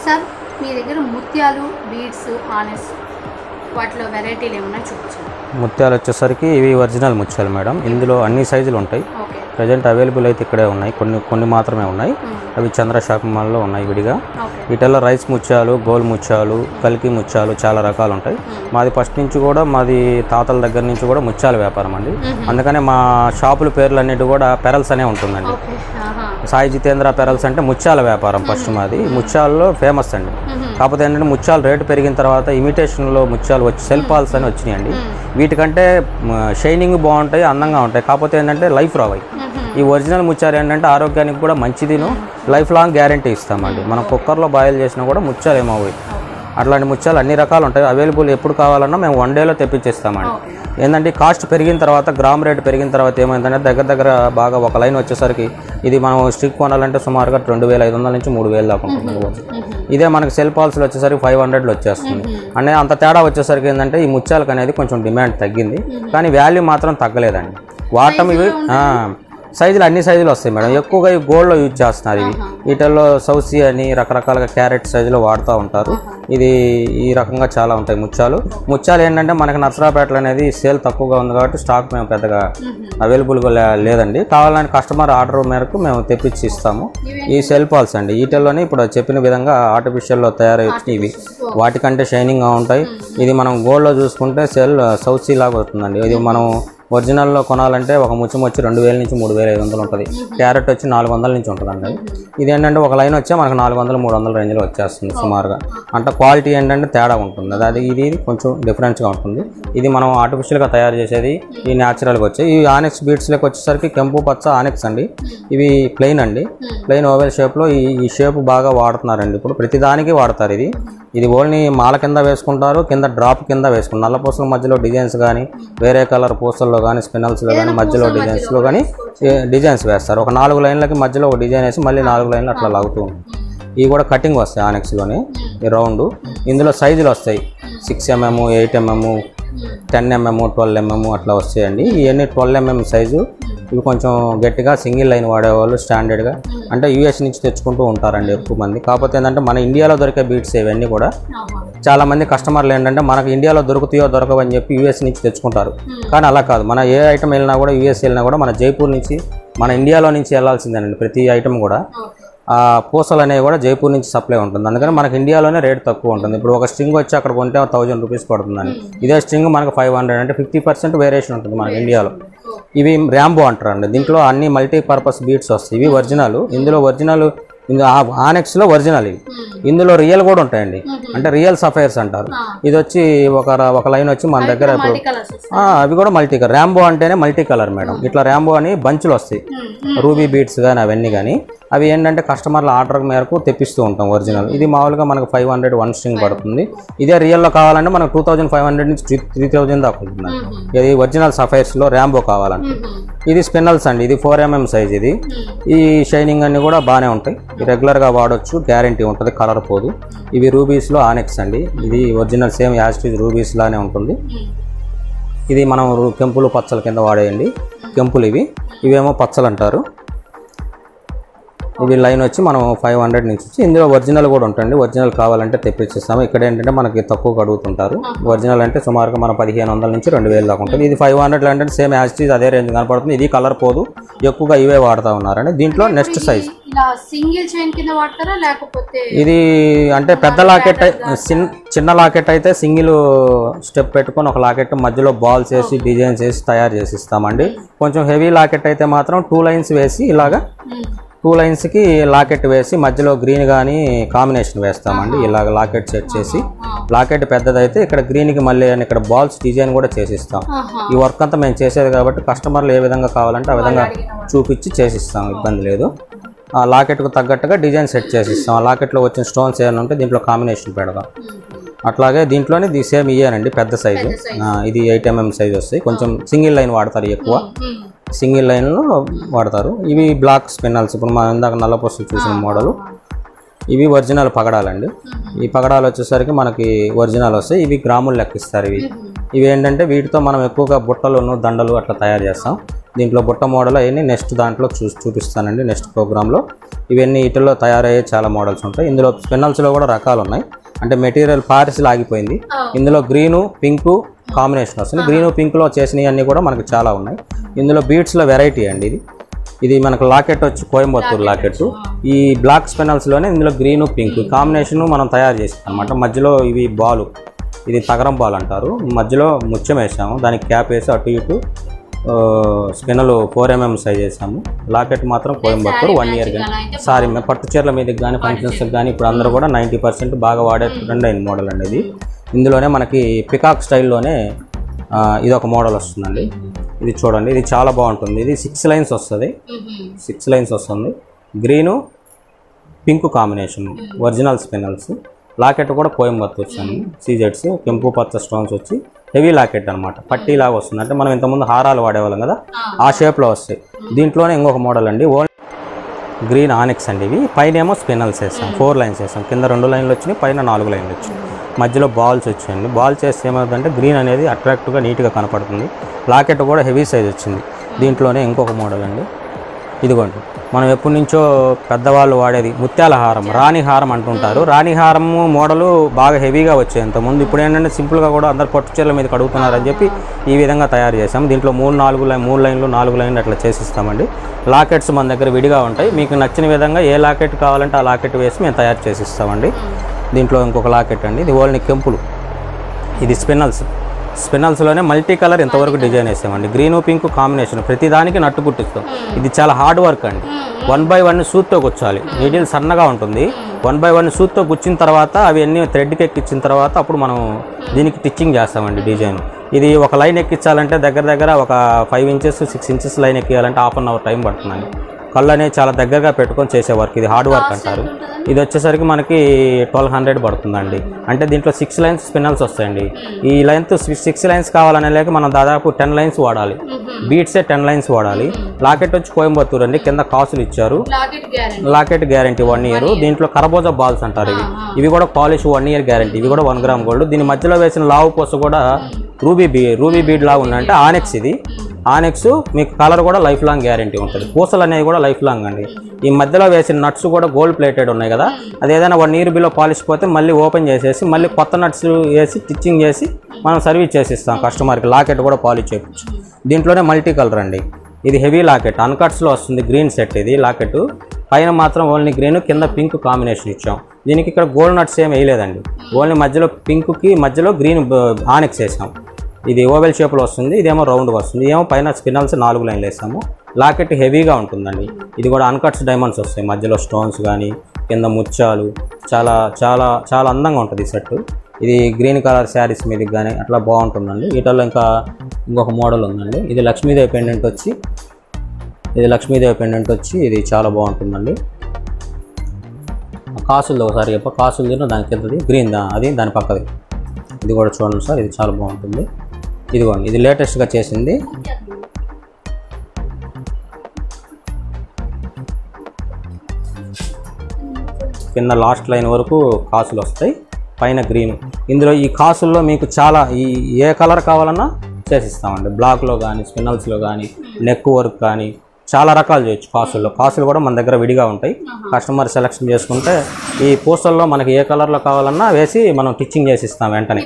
Speaker 1: సార్, మీ దగ్గర ముత్యాలు, బీడ్స్, ఆనెస్ వాటిలో వెరైటీలు ఏమన్నా చూపించండి.
Speaker 3: ముత్యాలు వచ్చేసరికి ఇవి ఒరిజినల్ ముత్యాలు మేడం. ఇందులో అన్ని సైజులు ఉంటాయి. ప్రజెంట్ అవైలబుల్ అయితే ఇక్కడే ఉన్నాయి. కొన్ని మాత్రమే ఉన్నాయి. అవి చంద్ర షాపింగ్ మాల్లో ఉన్నాయి విడిగా. వీటిల్లో రైస్ ముత్యాలు, గోల్ ముత్యాలు, కల్కి ముత్యాలు చాలా రకాలు ఉంటాయి. మాది ఫస్ట్ నుంచి కూడా మాది తాతల దగ్గర నుంచి కూడా ముత్యాల వ్యాపారం అండి. అందుకనే మా షాపుల పేర్లు అన్నిటి కూడా పెరల్స్ అనే ఉంటుందండి. సాయి జితేంద్ర పెరల్స్ అంటే ముత్యాల వ్యాపారం ఫస్ట్ మాది. ముత్యాలలో ఫేమస్ అండి. కాకపోతే ఏంటంటే ముత్యాలు రేటు పెరిగిన తర్వాత ఇమిటేషన్లో ముత్యాలు వచ్చి సెల్ పాల్స్ అని వచ్చినాయండి. వీటికంటే షైనింగ్ బాగుంటాయి, అందంగా ఉంటాయి. కాకపోతే ఏంటంటే లైఫ్ రావు. ఈ ఒరిజినల్ ముత్యాలు ఏంటంటే ఆరోగ్యానికి కూడా మంచిదిను, లైఫ్ లాంగ్ గ్యారంటీ ఇస్తామండి. మనం కుక్కర్లో బాయిల్ చేసినా కూడా ముత్యాలు ఏమవుతాయి. అట్లాంటి ముత్యాలు అన్ని రకాలు ఉంటాయి. అవైలబుల్ ఎప్పుడు కావాలన్నా మేము 1 డేలో తెప్పించేస్తామండి. ఏంటంటే కాస్ట్ పెరిగిన తర్వాత, గ్రామ్ రేట్ పెరిగిన తర్వాత ఏమైందంటే దగ్గర బాగా ఒక లైన్ వచ్చేసరికి ఇది మనం స్టిక్ కొనాలంటే సుమారుగా 2500 నుంచి 3000 దాకా ఉంటుంది. ఇదే మనకి సెల్ పాల్స్లో వచ్చేసరికి 500లో వచ్చేస్తుంది. అంటే అంత తేడా వచ్చేసరికి ఏంటంటే ఈ ముత్యాలకు అనేది కొంచెం డిమాండ్ తగ్గింది, కానీ వాల్యూ మాత్రం తగ్గలేదండి. వాటం ఇవి సైజులు అన్ని సైజులు వస్తాయి మేడం. ఎక్కువగా ఈ గోల్డ్లో యూజ్ చేస్తున్నారు. ఇవి వీటిల్లో సౌసీ అని రకరకాలుగా క్యారెట్ సైజులో వాడుతూ ఉంటారు. ఇది ఈ రకంగా చాలా ఉంటాయి ముత్యాలు ఏంటంటే మనకి నర్సరాపేటలో అనేది సేల్ తక్కువగా ఉంది కాబట్టి స్టాక్ మేము పెద్దగా అవైలబుల్గా లేదండి. కావాలని కస్టమర్ ఆర్డర్ మేరకు మేము తెప్పించి ఇస్తాము. ఈ సెల్ పాల్స్ అండి, వీటిల్లోనే ఇప్పుడు చెప్పిన విధంగా ఆర్టిఫిషియల్లో తయారవుతుంది. ఇవి వాటికంటే షైనింగ్గా ఉంటాయి. ఇది మనం గోల్డ్లో చూసుకుంటే సౌసీ లాగా వస్తుందండి. ఇది మనం ఒరిజినల్లో కొనాలంటే ఒక ముత్యం వచ్చి 2000 నుంచి 3500 ఉంటుంది. క్యారెట్ వచ్చి 400 నుంచి ఉంటుందండి. ఇది ఏంటంటే ఒక లైన్ వచ్చే మనకు 400-300 రేంజ్లో వచ్చేస్తుంది సుమారుగా. అంటే క్వాలిటీ ఏంటంటే తేడా ఉంటుంది. అది ఇది కొంచెం డిఫరెన్స్గా ఉంటుంది. ఇది మనం ఆర్టిఫిషియల్గా తయారు చేసేది, ఈ న్యాచురల్గా వచ్చాయి. ఈ ఆనెక్స్ బీట్స్లోకి వచ్చేసరికి కెంపు పచ్చ ఆనెక్స్ అండి. ఇవి ప్లెయిన్ అండి, ప్లెయిన్ ఓవెల్ షేప్లో ఈ షేప్ బాగా వాడుతున్నారండి. ఇప్పుడు ప్రతిదానికి వాడతారు. ఇది ఓన్లీ మాల కింద వేసుకుంటారు, కింద డ్రాప్ కింద వేసుకుంటారు. నల్ల పూసల మధ్యలో డిజైన్స్ కానీ, వేరే కలర్ పూసల్లో కానీ, స్పినల్స్లో కానీ, మధ్యలో డిజైన్స్లో కానీ డిజైన్స్ వేస్తారు. ఒక 4 లైన్లకి మధ్యలో ఒక డిజైన్ వేసి మళ్ళీ 4 లైన్లు అట్లా లాగుతూ ఉంటాయి. ఇవి కూడా కటింగ్ వస్తాయి ఆనెక్స్లోనే. ఈ రౌండ్ ఇందులో సైజులు వస్తాయి. 6mm, 8mm, 10mm, 12mm అట్లా వస్తాయండి. ఇవన్నీ 12mm సైజు. ఇవి కొంచెం గట్టిగా సింగిల్ లైన్ వాడేవాళ్ళు స్టాండర్డ్గా అంటే యూఎస్ నుంచి తెచ్చుకుంటూ ఉంటారండి ఎక్కువ మంది. కాకపోతే ఏంటంటే మన ఇండియాలో దొరికే బీట్స్ ఇవన్నీ కూడా చాలామంది కస్టమర్లు ఏంటంటే మనకు ఇండియాలో దొరుకుతాయో దొరకవని చెప్పి యూఎస్ నుంచి తెచ్చుకుంటారు. కానీ అలా కాదు. మన ఏ ఐటమ్ వెళ్ళినా కూడా, యూఎస్ వెళ్ళినా కూడా మన జైపూర్ నుంచి, మన ఇండియాలో నుంచి వెళ్ళాల్సిందేనండి. ప్రతి ఐటమ్ కూడా ఆ పూసలు అనేవి కూడా జైపూర్ నుంచి సప్లై ఉంటుంది. అందుకని మనకి ఇండియాలోనే రేట్ తక్కువ ఉంటుంది. ఇప్పుడు ఒక స్ట్రింగ్ వచ్చి అక్కడ కొంటే 1000 రూపీస్ పడుతుందండి. ఇదే స్ట్రింగ్ మనకు 500 అంటే 50% వేరియేషన్ ఉంటుంది మనకి ఇండియాలో. ఇవి ర్యాంబో అంటారండి. దీంట్లో అన్ని మల్టీపర్పస్ బీట్స్ వస్తాయి. ఇవి ఒరిజినల్. ఇందులో ఒరిజినల్ ఆనెక్స్లో ఒరిజినల్. ఇవి ఇందులో రియల్ కూడా ఉంటాయండి, అంటే రియల్ సఫైర్స్ అంటారు. ఇది వచ్చి ఒక లైన్ వచ్చి మన దగ్గర ఇప్పుడు అవి కూడా మల్టీ కలర్. ర్యాంబో అంటేనే మల్టీ కలర్ మేడం. ఇట్లా ర్యాంబో అని బంచులు వస్తాయి, రూబీ బీట్స్ కానీ అవన్నీ కానీ. అవి ఏంటంటే కస్టమర్ల ఆర్డర్ మేరకు తెప్పిస్తూ ఉంటాం ఒరిజినల్. ఇది మామూలుగా మనకు 500 1 స్ట్రింగ్ పడుతుంది. ఇదే రియల్లో కావాలంటే మనకు 2500 నుంచి 3000 దాకా ఉంటుంది. ఇది ఒరిజినల్ సఫైర్స్లో ర్యాంబో కావాలంటే. ఇది స్పిన్నల్స్ అండి. ఇది 4mm సైజ్. ఇది ఈ షైనింగ్ అన్ని కూడా బాగానే ఉంటాయి. రెగ్యులర్గా వాడచ్చు, గ్యారంటీ ఉంటుంది, కలర్ పోదు. ఇవి రూబీస్లో ఆనెక్స్ అండి. ఇది ఒరిజినల్ సేమ్ యాస్టీజ్ రూబీస్ లానే ఉంటుంది. ఇది మనం కెంపులు పచ్చల కింద వాడేయండి. కెంపులు ఇవేమో పచ్చలు అంటారు. ఇవి లైన్ వచ్చి మనం 500 నుంచి వచ్చి. ఇందులో ఒరిజినల్ కూడా ఉంటుంది. ఒరిజినల్ కావాలంటే తెప్పించేస్తాము. ఇక్కడ ఏంటంటే మనకి తక్కువ అడుగుతుంటారు. ఒరిజినల్ అంటే సుమారుగా మన 1500 నుంచి 2000 దాకా ఉంటుంది. ఇది 500 అంటే సేమ్ యాస్టీజ్ అదే రేంజ్ కనపడుతుంది. ఇది కలర్ పోదు, ఎక్కువగా ఇవే వాడుతూ ఉన్నారండి. దీంట్లో నెక్స్ట్ సైజ్ ఇది అంటే పెద్ద లాకెట్, చిన్న లాకెట్ అయితే సింగిల్ స్టెప్ పెట్టుకొని ఒక లాకెట్ మధ్యలో బాల్స్ వేసి డిజైన్స్ వేసి తయారు చేసి ఇస్తామండి. కొంచెం హెవీ లాకెట్ అయితే మాత్రం 2 లైన్స్ వేసి ఇలాగా 2 లైన్స్కి లాకెట్ వేసి మధ్యలో గ్రీన్ కానీ కాంబినేషన్ వేస్తామండి. ఇలాగ లాకెట్ సెట్ చేసి, లాకెట్ పెద్దదైతే ఇక్కడ గ్రీన్కి మళ్ళీ ఇక్కడ బాల్స్ డిజైన్ కూడా చేసిస్తాం. ఈ వర్క్ అంతా మేము చేసేది కాబట్టి కస్టమర్లు ఏ విధంగా కావాలంటే ఆ విధంగా చూపించి చేసిస్తాం, ఇబ్బంది లేదు. ఆ లాకెట్కు తగ్గట్టుగా డిజైన్ సెట్ చేసిస్తాం. ఆ లాకెట్లో వచ్చిన స్టోన్స్ ఏమైనా ఉంటే దీంట్లో కాంబినేషన్ పెడదాం. అట్లాగే దీంట్లోనే సేమ్ ఇయ్యానండి, పెద్ద సైజు. ఇది 8mm సైజ్ వస్తాయి. కొంచెం సింగిల్ లైన్ వాడతారు, ఎక్కువ సింగిల్ లైన్లో వాడతారు. ఇవి బ్లాక్ స్పిన్నల్స్. ఇప్పుడు మనం ఇందాక నల్లపూసలు చూసిన మోడలు. ఇవి ఒరిజినల్ పగడాలండి. ఈ పగడాలు వచ్చేసరికి మనకి ఒరిజినల్ వస్తాయి. ఇవి గ్రాములు లెక్కిస్తారు. ఇవి ఏంటంటే వీటితో మనం ఎక్కువగా బుట్టలను, దండలు అట్లా తయారు చేస్తాం. దీంట్లో బుట్ట మోడల్ అవన్నీ నెక్స్ట్ దాంట్లో చూపిస్తానండి, నెక్స్ట్ ప్రోగ్రాంలో. ఇవన్నీ వీటిల్లో తయారయ్యే చాలా మోడల్స్ ఉంటాయి. ఇందులో స్పిన్నల్స్లో కూడా రకాలు ఉన్నాయి. అంటే మెటీరియల్ పారిస్ లాగిపోయింది. ఇందులో గ్రీను పింకు కాంబినేషన్ వస్తుంది. గ్రీను పింక్లో చేసినవి అన్నీ కూడా మనకు చాలా ఉన్నాయి. ఇందులో బీడ్స్లో వెరైటీ అండి. ఇది మనకు లాకెట్ వచ్చి కోయంబత్తూరు లాకెట్. ఈ బ్లాక్ స్పిన్నల్స్లోనే ఇందులో గ్రీను పింక్ కాంబినేషన్ మనం తయారు చేసాం అనమాట. మధ్యలో ఇవి బాలు, ఇది తగరం బాల్ అంటారు. మధ్యలో ముత్యం వేసాము, దానికి క్యాప్ వేసి అటు ఇటు స్పిన్నలు 4mm సైజ్ వేసాము. లాకెట్ మాత్రం కోయంబత్తూర్ 1 year కానీ సారీ పట్టు చీరల మీదకి కానీ ఫంక్షన్స్కి కానీ ఇప్పుడు అందరూ కూడా 90% బాగా వాడే ట్రెండ్ అయిన మోడల్ అండి ఇది. ఇందులోనే మనకి పికాక్ స్టైల్లోనే ఇది ఒక మోడల్ వస్తుందండి. ఇది చూడండి, ఇది చాలా బాగుంటుంది. ఇది 6 lines వస్తుంది, 6 lines వస్తుంది. Green pink combination original spinels. Locket కూడా కోయంబత్తూర్ వచ్చాను, సీజెడ్స్ కెంపు పచ్చ స్టోన్స్ వచ్చి హెవీ లాకెట్ అనమాట. పట్టీలాగా వస్తుంది, అంటే మనం ఇంతకుముందు హారాలు వాడేవాళ్ళం కదా ఆ షేప్లో వస్తాయి. దీంట్లోనే ఇంకొక మోడల్ అండి, గ్రీన్ ఆనిక్స్ అండి. ఇవి పైన ఏమో స్పిన్నల్స్ వేస్తాం, 4 lines వేస్తాం. కింద 2 lines వచ్చినాయి, పైన 4 lines వచ్చాయి. మధ్యలో బాల్స్ వచ్చాయండి. బాల్ చేస్తే ఏమవుతుందంటే గ్రీన్ అనేది అట్రాక్టివ్గా నీట్గా కనపడుతుంది. లాకెట్ కూడా హెవీ సైజ్ వచ్చింది. దీంట్లోనే ఇంకొక మోడల్ అండి, ఇదిగోండి మనం ఎప్పటి నుంచో పెద్దవాళ్ళు వాడేది ముత్యాల హారం, రాణి హారం అంటుంటారు. రాణి హారం మోడలు బాగా హెవీగా వచ్చాయి ఇంతకుముందు. ఇప్పుడు ఏంటంటే సింపుల్గా కూడా అందరు పట్టు చీరల మీద కడుగుతున్నారని చెప్పి ఈ విధంగా తయారు చేసాం. దీంట్లో 3 లైన్లు 4 లైన్లు అట్లా చేసిస్తామండి. లాకెట్స్ మన దగ్గర విడిగా ఉంటాయి. మీకు నచ్చిన విధంగా ఏ లాకెట్ కావాలంటే ఆ లాకెట్ వేసి మేము తయారు చేసిస్తామండి. దీంట్లో ఇంకొక లాకెట్ అండి, ఇది ఓన్లీ కెంపులు. ఇది స్పిన్నల్స్లోనే మల్టీ కలర్ ఇంతవరకు డిజైన్ వేసామండి. గ్రీను పింక్ కాంబినేషన్, ప్రతిదానికి నట్టు పుట్టిస్తాం. ఇది చాలా హార్డ్ వర్క్ అండి. 1 by 1 సూత్తో గుచ్చాలి. నీడిల్ సన్నగా ఉంటుంది. 1 by 1 సూత్తో గుచ్చిన తర్వాత అవి అన్ని థ్రెడ్కి ఎక్కించిన తర్వాత అప్పుడు మనం దీనికి టిచ్చింగ్ చేస్తామండి డిజైన్. ఇది ఒక లైన్ ఎక్కించాలంటే దగ్గర ఒక 5 inches 6 inches లైన్ ఎక్కియాలంటే 1/2 hour టైం పడుతుందండి. కళ్ళు అనేది చాలా దగ్గరగా పెట్టుకొని చేసే వర్క్, ఇది హార్డ్ వర్క్ అంటారు. ఇది వచ్చేసరికి మనకి 1200 పడుతుందండి. అంటే దీంట్లో 6 lines స్పిన్నల్స్ వస్తాయండి. ఈ లెంత్ 6 lines కావాలనే లేక మనం దాదాపు 10 lines వాడాలి. బీట్సే 10 lines వాడాలి. లాకెట్ వచ్చి కోయంబత్తూర్ అండి, కింద కాసులు ఇచ్చారు. Locket guarantee 1 year. దీంట్లో కరబోజా బాల్స్ అంటారు. ఇవి కూడా పాలిష్ 1 year గ్యారంటీ. ఇవి కూడా 1 gram గోల్డ్. దీని మధ్యలో వేసిన లావు పూస కూడా రూబీ బీడ్ లాగా ఉందంటే ఆనెక్స్. ఇది ఆనెక్స్ మీకు కలర్ కూడా లైఫ్ లాంగ్ గ్యారంటీ ఉంటుంది. పూసలు అనేవి కూడా లైఫ్ లాంగ్ అండి. ఈ మధ్యలో వేసిన నట్స్ కూడా గోల్డ్ ప్లేటెడ్ ఉన్నాయి కదా, అది ఏదైనా 1 year బిలో పాలిష్ పోతే మళ్ళీ ఓపెన్ చేసేసి మళ్ళీ కొత్త నట్స్ వేసి స్టిచ్చింగ్ చేసి మనం సర్వీస్ చేసిస్తాం కస్టమర్కి. లాకెట్ కూడా పాలిష్ చేయవచ్చు. దీంట్లోనే మల్టీ కలర్ అండి. ఇది హెవీ లాకెట్, అన్కట్స్లో వస్తుంది. గ్రీన్ సెట్ ఇది లాకెట్. పైన మాత్రం ఓన్లీ గ్రీన్, కింద పింక్ కాంబినేషన్ ఇచ్చాం. దీనికి ఇక్కడ గోల్డ్ నట్స్ ఏమి వేయలేదండి. ఓన్లీ మధ్యలో పింక్కి మధ్యలో గ్రీన్ ఆనెక్స్ వేసాం. ఇది ఓవెల్ షేప్లో వస్తుంది, ఇదేమో రౌండ్గా వస్తుంది. ఏమో పైన స్పిన్నల్స్ 4 lines వేసాము. లాకెట్ హెవీగా ఉంటుందండి. ఇది కూడా అన్కట్స్ డైమండ్స్ వస్తాయి, మధ్యలో స్టోన్స్ కానీ కింద ముత్యాలు, చాలా చాలా చాలా అందంగా ఉంటుంది ఈ సెట్. ఇది గ్రీన్ కలర్ శారీస్ మీదకి కానీ అట్లా బాగుంటుందండి. వీటిల్లో ఇంకొక మోడల్ ఉందండి. ఇది లక్ష్మీదేవి పెండెంట్ వచ్చి ఇది చాలా బాగుంటుందండి. కాసులు ఒకసారి చెప్ప, కాసులు తిన్న దాని కిందది గ్రీన్ అది దాని పక్కది. ఇది కూడా చూడండి సార్, ఇది చాలా బాగుంటుంది. ఇదిగోండి, ఇది లేటెస్ట్గా చేసింది. కింద లాస్ట్ లైన్ వరకు కాసులు వస్తాయి, పైన గ్రీన్. ఇందులో ఈ కాసుల్లో మీకు చాలా ఏ కలర్ కావాలన్నా చేసిస్తామండి. బ్లాక్లో కానీ స్పిన్నల్స్లో కానీ నెక్ వర్క్ కానీ చాలా రకాలు చేయొచ్చు. కాసులు కూడా మన దగ్గర విడిగా ఉంటాయి. కస్టమర్ సెలెక్షన్ చేసుకుంటే ఈ పూసల్లో మనకి ఏ కలర్లో కావాలన్నా వేసి మనం టిచ్చింగ్ చేసి ఇస్తాం వెంటనే.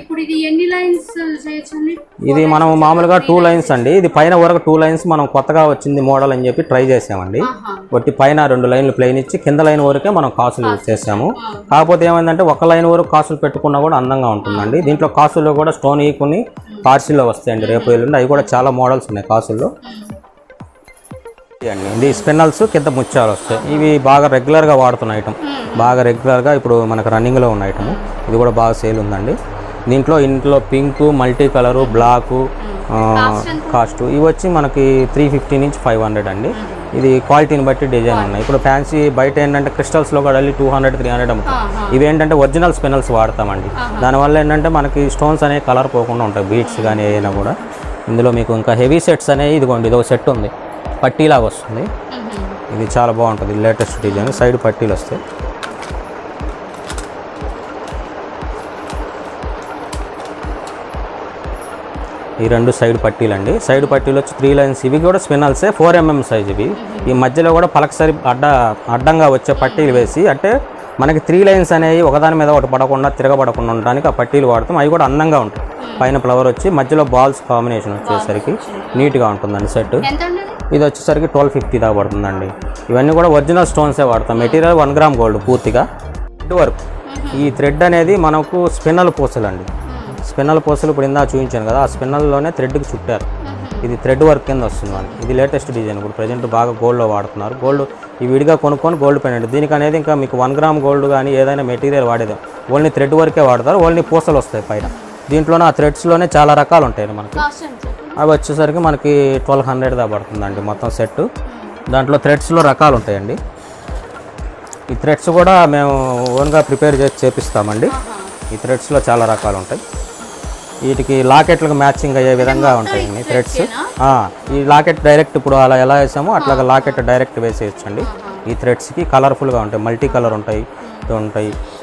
Speaker 3: ఇది మనం మామూలుగా 2 lines అండి. ఇది పైన వరకు 2 lines మనం కొత్తగా వచ్చింది మోడల్ అని చెప్పి ట్రై చేసామండి. ఒకటి పైన 2 lines ప్లెయిన్ ఇచ్చి కింద లైన్ వరకే మనం కాసులు చేసాము. కాకపోతే ఏమైందంటే 1 line వరకు కాసులు పెట్టుకున్నా కూడా అందంగా ఉంటుందండి. దీంట్లో కాసుల్లో కూడా స్టోన్ ఈకుని పార్సిల్లో వస్తాయండి రేపు ఎల్లుండి. అవి కూడా చాలా మోడల్స్ ఉన్నాయి కాసుల్లో. ఇది స్పిన్నల్స్ కింద ముత్యాలు వస్తాయి. ఇవి బాగా రెగ్యులర్గా వాడుతున్న ఐటమ్, బాగా రెగ్యులర్గా ఇప్పుడు మనకు రన్నింగ్లో ఉన్న ఐటమ్. ఇది కూడా బాగా సేల్ ఉందండి. ఇంట్లో pink, multi colour, black cost ఇవి వచ్చి మనకి 350 నుంచి 500 అండి. ఇది క్వాలిటీని బట్టి డిజైన్ ఉన్నాయి. ఇప్పుడు ఫ్యాన్సీ బయట ఏంటంటే క్రిస్టల్స్లో కూడా 200-300 అమ్ముతాం. ఇవి ఏంటంటే ఒరిజినల్ స్పిన్నల్స్ వాడతామండి. దానివల్ల ఏంటంటే మనకి స్టోన్స్ అనేవి కలర్ పోకుండా ఉంటాయి, బీట్స్ కానీ ఏదైనా కూడా. ఇందులో మీకు ఇంకా హెవీ సెట్స్ అనేవి ఇదిగోండి, ఇదో సెట్ ఉంది, పట్టీలాగా వస్తుంది. ఇది చాలా బాగుంటుంది, లేటెస్ట్ డిజైన్. సైడ్ పట్టీలు వస్తాయి. ఈ 2 సైడ్ పట్టీలు అండి. సైడ్ పట్టీలు వచ్చి 3 lines. ఇవి కూడా స్పిన్నల్సే, 4mm సైజ్. ఇవి ఈ మధ్యలో కూడా పలకసరి అడ్డంగా వచ్చే పట్టీలు వేసి, అంటే మనకి 3 lines అనేవి ఒకదాని మీద ఒకటి పడకుండా తిరగబడకుండా ఉండడానికి ఆ పట్టీలు వాడతాం. అవి కూడా అందంగా ఉంటాయి. పైన ఫ్లవర్ వచ్చి మధ్యలో బాల్స్ కాంబినేషన్ వచ్చేసరికి నీట్గా ఉంటుందండి సెట్. ఇది వచ్చేసరికి 1250 దాకా పడుతుందండి. ఇవన్నీ కూడా ఒరిజినల్ స్టోన్సే వాడతాం. మెటీరియల్ 1 gram గోల్డ్ పూర్తిగా. Thread work. ఈ థ్రెడ్ అనేది మనకు స్పిన్నల్ పూసలు అండి. స్పిన్నల్ పూసలు ఇప్పుడు ఇందా చూపించాను కదా, ఆ స్పిన్నల్లోనే థ్రెడ్కి చుట్టారు. ఇది థ్రెడ్ వర్క్ కింద వస్తుంది మనకి. ఇది లేటెస్ట్ డిజైన్, ఇప్పుడు ప్రజెంట్ బాగా గోల్డ్లో వాడుతున్నారు. గోల్డ్ ఈ విడిగా కొనుక్కొని గోల్డ్ పెండెంట్, దీనికి అనేది ఇంకా మీకు 1 గ్రామ్ గోల్డ్ కానీ ఏదైనా మెటీరియల్ వాడేది ఓన్లీ థ్రెడ్ వర్కే వాడతారు. ఓన్లీ పూసలు వస్తాయి పైన. దీంట్లోనే ఆ థ్రెడ్స్లోనే చాలా రకాలు ఉంటాయి మనకి. అవి వచ్చేసరికి మనకి 1200 దా పడుతుందండి మొత్తం సెట్. దాంట్లో థ్రెడ్స్లో రకాలు ఉంటాయండి. ఈ థ్రెడ్స్ కూడా మేము ఓన్గా ప్రిపేర్ చేసి చేపిస్తామండి. ఈ థ్రెడ్స్లో చాలా రకాలు ఉంటాయి. వీటికి లాకెట్లకు మ్యాచింగ్ అయ్యే విధంగా ఉంటాయండి థ్రెడ్స్. ఈ లాకెట్ డైరెక్ట్ ఇప్పుడు అలా ఎలా వేసామో అట్లాగా లాకెట్ డైరెక్ట్ వేసేయచ్చండి. ఈ థ్రెడ్స్కి కలర్ఫుల్గా ఉంటాయి, మల్టీ కలర్ ఉంటాయి,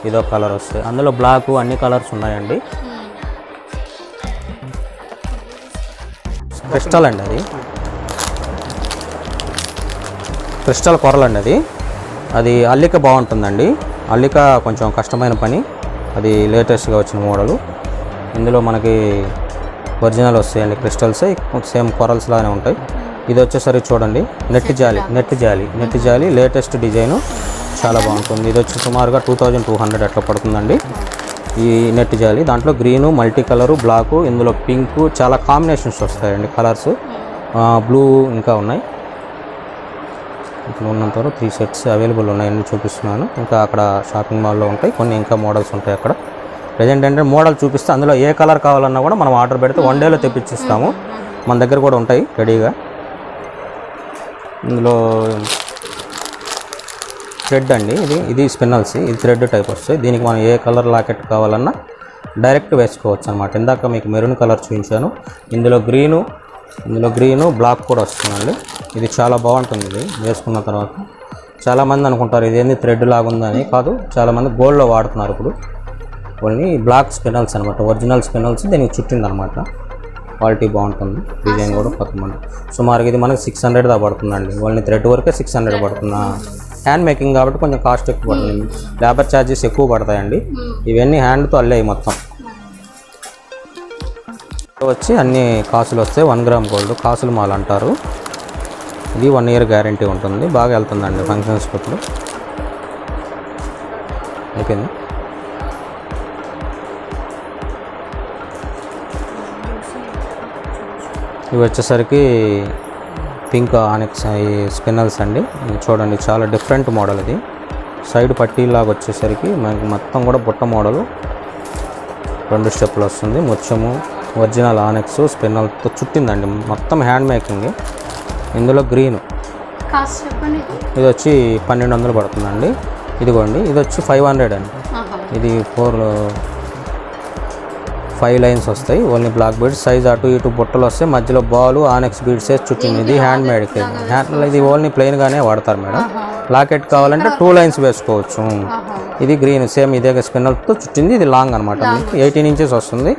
Speaker 3: ఇదో కలర్ వస్తాయి. అందులో బ్లాక్ అన్ని కలర్స్ ఉన్నాయండి. క్రిస్టల్ అండి, అది క్రిస్టల్ కొరలండి. అది అల్లిక బాగుంటుందండి. అల్లిక కొంచెం కష్టమైన పని, అది లేటెస్ట్గా వచ్చిన మోడలు. ఇందులో మనకి ఒరిజినల్ వస్తాయండి క్రిస్టల్స్, సేమ్ కొరల్స్ లాగానే ఉంటాయి. ఇది వచ్చేసరికి చూడండి నెట్ జాలి లేటెస్ట్ డిజైను, చాలా బాగుంటుంది. ఇది వచ్చి సుమారుగా 2200 అట్లా పడుతుందండి ఈ నెట్ జాలి. దాంట్లో గ్రీను, మల్టీ కలరు, బ్లాకు, ఇందులో పింకు, చాలా కాంబినేషన్స్ వస్తాయండి కలర్స్. బ్లూ ఇంకా ఉన్నాయి. ఇప్పుడు ఉన్నంతవరకు 3 సెట్స్ అవైలబుల్ ఉన్నాయని చూపిస్తున్నాను. ఇంకా అక్కడ షాపింగ్ మాల్లో ఉంటాయి కొన్ని, ఇంకా మోడల్స్ ఉంటాయి అక్కడ. ప్రజెంట్ ఏంటంటే మోడల్ చూపిస్తే అందులో ఏ కలర్ కావాలన్నా కూడా మనం ఆర్డర్ పెడితే 1 డేలో తెప్పించిస్తాము. మన దగ్గర కూడా ఉంటాయి రెడీగా. ఇందులో థ్రెడ్ అండి, ఇది స్పిన్నల్స్, ఇది థ్రెడ్ టైప్ వస్తాయి. దీనికి మనం ఏ కలర్ లాకెట్ కావాలన్నా డైరెక్ట్ వేసుకోవచ్చు అనమాట. ఇందాక మీకు మెరూన్ కలర్ చూపించాను. ఇందులో గ్రీను బ్లాక్ కూడా వస్తుందండి. ఇది చాలా బాగుంటుంది. ఇది వేసుకున్న తర్వాత చాలామంది అనుకుంటారు ఇదేంది థ్రెడ్ లాగుందని. కాదు, చాలామంది గోల్డ్లో వాడుతున్నారు ఇప్పుడు. ఓన్లీ బ్లాక్ స్పినల్స్ అనమాట, ఒరిజినల్ స్పినల్స్ దీనికి చుట్టిందనమాట. క్వాలిటీ బాగుంటుంది, డిజైన్ కూడా కొత్తమంది. సుమారుగా ఇది మనకి 600 దా పడుతుందండి. ఓన్లీ థ్రెడ్ వరకే 600 పడుతున్నా. హ్యాండ్ మేకింగ్ కాబట్టి కొంచెం కాస్ట్ ఎక్కువ పడుతుంది, లేబర్ ఛార్జెస్ ఎక్కువ పడతాయండి. ఇవన్నీ హ్యాండ్తో అల్లేవి మొత్తం. వచ్చి అన్ని కాసులు వస్తాయి. 1 గ్రామ్ గోల్డ్ కాసులు మాల అంటారు. ఇది 1 ఇయర్ గ్యారంటీ ఉంటుంది. బాగా వెళ్తుందండి ఫంక్షన్స్ ఇప్పుడు. అయిపోయింది. ఇవి వచ్చేసరికి పింక్ ఆనిక్స్ ఈ స్పిన్నల్స్ అండి. చూడండి చాలా డిఫరెంట్ మోడల్. ఇది సైడ్ పట్టీలాగా వచ్చేసరికి మనకి మొత్తం కూడా బుట్ట మోడలు 2 స్టెప్లు వస్తుంది. ముత్యము ఒరిజినల్ ఆనిక్స్ స్పిన్నల్తో చుట్టిందండి, మొత్తం హ్యాండ్ మేకింగ్. ఇందులో గ్రీను, ఇది వచ్చి 1200 పడుతుందండి. ఇదిగోండి, ఇది వచ్చి 500 అండి. ఇది 5 లైన్స్ వస్తాయి. ఓన్లీ బ్లాక్ బీడ్స్, సైజ్ అటు ఇటు బుట్టలు వస్తాయి. మధ్యలో బాల్ ఆనెక్స్ బీడ్స్ వేసి చుట్టింది. ఇది హ్యాండ్ మేడ్. ఇది ఓన్లీ ప్లెయిన్గానే వాడతారు మేడం. లాకెట్ కావాలంటే 2 లైన్స్ వేసుకోవచ్చు. ఇది గ్రీన్, సేమ్ ఇదే స్పిన్నర్తో చుట్టింది. ఇది లాంగ్ అనమాట, 18 ఇంచెస్ వస్తుంది.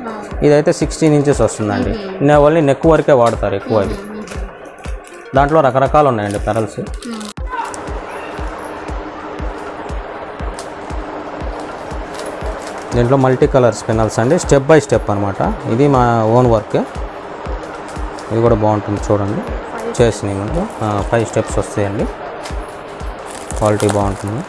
Speaker 3: ఇదైతే 16 ఇంచెస్ వస్తుందండి. ఓన్లీ నెక్ వరకే వాడతారు ఎక్కువ. ఇది దాంట్లో రకరకాలు ఉన్నాయండి పెరల్స్. దీంట్లో మల్టీ కలర్ స్పిన్నల్స్ అండి, స్టెప్ బై స్టెప్ అనమాట. ఇది మా ఓన్ వర్క్. ఇది కూడా బాగుంటుంది చూడండి. చేసినాయి మనకు 5 స్టెప్స్ వస్తాయండి. క్వాలిటీ బాగుంటుంది.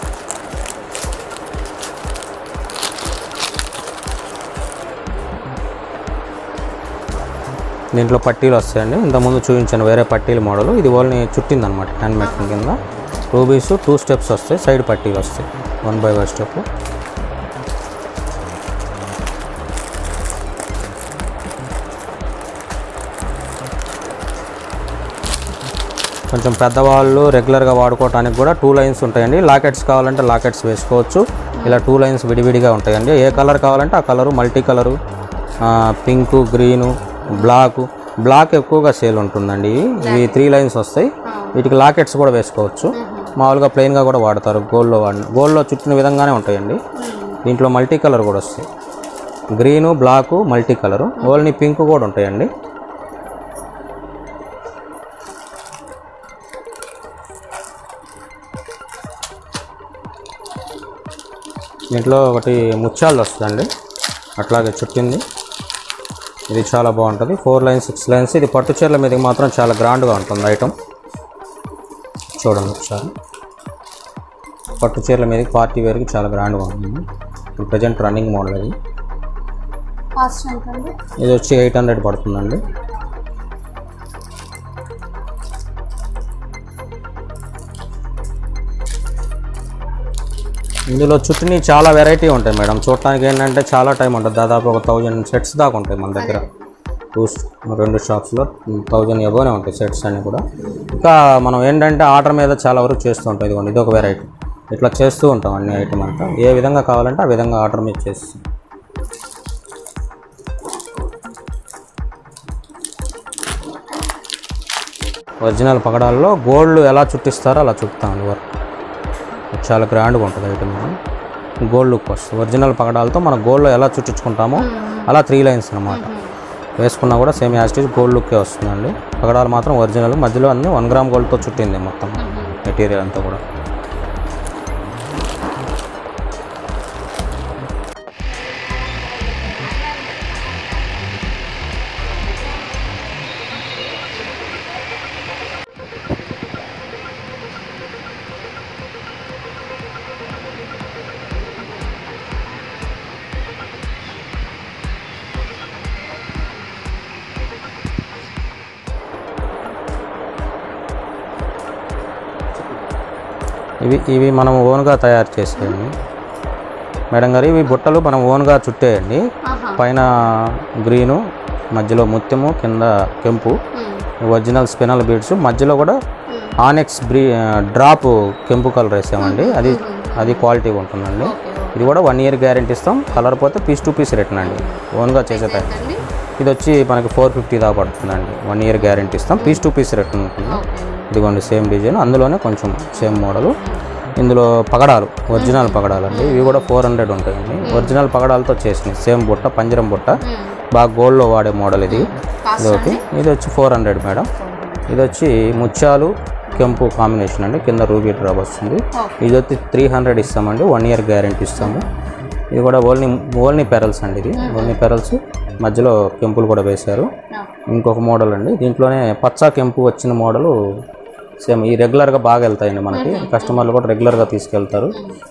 Speaker 3: దీంట్లో పట్టీలు వస్తాయండి. ఇంతకుముందు చూపించాను వేరే పట్టీల మోడల్. ఇది ఓన్లీ చుట్టిందనమాట హ్యాండ్ మేకింగ్ కింద. రూబీస్ 2 స్టెప్స్ వస్తాయి. సైడ్ పట్టీలు వస్తాయి 1 by 1 స్టెప్. కొంచెం పెద్దవాళ్ళు రెగ్యులర్గా వాడుకోవడానికి కూడా 2 లైన్స్ ఉంటాయండి. లాకెట్స్ కావాలంటే లాకెట్స్ వేసుకోవచ్చు. ఇలా 2 లైన్స్ విడివిడిగా ఉంటాయండి. ఏ కలర్ కావాలంటే ఆ colour, multi colour, pink, green, black ఎక్కువగా సేల్ ఉంటుందండి. ఇవి 3 లైన్స్ వస్తాయి. వీటికి లాకెట్స్ కూడా వేసుకోవచ్చు. మామూలుగా ప్లెయిన్గా కూడా వాడతారు. గోల్డ్లో చుట్టిన విధంగానే ఉంటాయండి. దీంట్లో మల్టీ కలర్ కూడా వస్తాయి. Green, black, multi colour. Only pink కూడా ఉంటాయండి. దీంట్లో ఒకటి ముత్యాలు వస్తుందండి, అట్లాగే చుట్టింది. ఇది చాలా బాగుంటుంది. 4 లైన్స్ 6 లైన్స్. ఇది పట్టు చీరల మీదకి మాత్రం చాలా గ్రాండ్గా ఉంటుంది ఐటమ్. చూడండి ఒకసారి. పట్టు చీరల మీదకి పార్టీ వేర్కి చాలా గ్రాండ్గా ఉంటుంది. ఇప్పుడు ప్రజెంట్ రన్నింగ్ మోడల్. అది ఇది వచ్చి 800 పడుతుందండి. ఇందులో చుట్టూని చాలా వెరైటీ ఉంటాయి మేడం. చూడటానికి ఏంటంటే చాలా టైం ఉంటుంది. దాదాపు ఒక 1000 సెట్స్ దాకా ఉంటాయి మన దగ్గర. 2 షాప్స్లో 1000 ఎబోనే ఉంటాయి సెట్స్ అన్నీ కూడా. ఇంకా మనం ఏంటంటే ఆర్డర్ మీద చాలా వరకు చేస్తూ ఉంటాం. ఇదిగోండి ఇదొక వెరైటీ. ఇట్లా చేస్తూ ఉంటాం అన్ని ఐటమ్ అంతా. ఏ విధంగా కావాలంటే ఆ విధంగా ఆర్డర్ మీద చేస్తాం. ఒరిజినల్ పగడాల్లో గోల్డ్ ఎలా చుట్టిస్తారో అలా చుట్టుతామండి వర్క్. చాలా గ్రాండ్గా ఉంటుంది ఐటమ్. గోల్డ్ లుక్ వస్తుంది. ఒరిజినల్ పగడాలతో మనం గోల్డ్లో ఎలా చుట్టించుకుంటామో అలా 3 లైన్స్ అనమాట. వేసుకున్నా కూడా సేమ్ యాస్టీజ్ గోల్డ్ లుక్కే వస్తుందండి. పగడాలు మాత్రం ఒరిజినల్. మధ్యలో అన్నీ 1 గ్రామ్ గోల్డ్తో చుట్టింది మొత్తం మెటీరియల్ అంతా కూడా. ఇవి మనం ఓన్గా తయారు చేసేయండి మేడం గారు. ఇవి బుట్టలు మనం ఓన్గా చుట్టేయండి. పైన గ్రీను, మధ్యలో ముత్యము, కింద కెంపు, ఒరిజినల్ స్పినల్ బీడ్స్, మధ్యలో కూడా ఆనెక్స్ డ్రాప్ కెంపు కలర్ వేసామండి. అది క్వాలిటీగా ఉంటుందండి. ఇది కూడా 1 ఇయర్ గ్యారెంటీ ఇస్తాం. కలర్ పోతే పీస్ టు పీస్ రిటర్న్ అండి. ఓన్గా చేసే తయారు. ఇది వచ్చి మనకి 450 దాకా పడుతుందండి. 1 ఇయర్ గ్యారెంటీ ఇస్తాం. పీస్ టు పీస్ రిటర్న్ ఉంటుంది. ఇదిగోండి సేమ్ డిజైన్, అందులోనే కొంచెం సేమ్ మోడలు. ఇందులో పగడాలు ఒరిజినల్ పగడాలు అండి. ఇవి కూడా 400 ఉంటాయండి. ఒరిజినల్ పగడాలతో చేసినాయి. సేమ్ బుట్ట, పంజరం బుట్ట, బాగా గోల్డ్లో వాడే మోడల్ ఇది. ఓకే, ఇది వచ్చి 400 మేడం. ఇది వచ్చి ముత్యాలు కెంపు కాంబినేషన్ అండి. కింద రూబీ డ్రాప్ వస్తుంది. ఇది వచ్చి 300 ఇస్తామండి. 1 ఇయర్ గ్యారెంటీ ఇస్తాము. ఇది కూడా ఓల్నీ పెరల్స్ అండి. ఇది ఓల్నీ పెరల్స్, మధ్యలో కెంపులు కూడా వేశారు. ఇంకొక మోడల్ అండి. దీంట్లోనే పచ్చా కెంపు వచ్చిన మోడలు సేమ్. ఈ రెగ్యులర్గా బాగా వెళ్తాయండి మనకి. కస్టమర్లు కూడా రెగ్యులర్గా తీసుకెళ్తారు.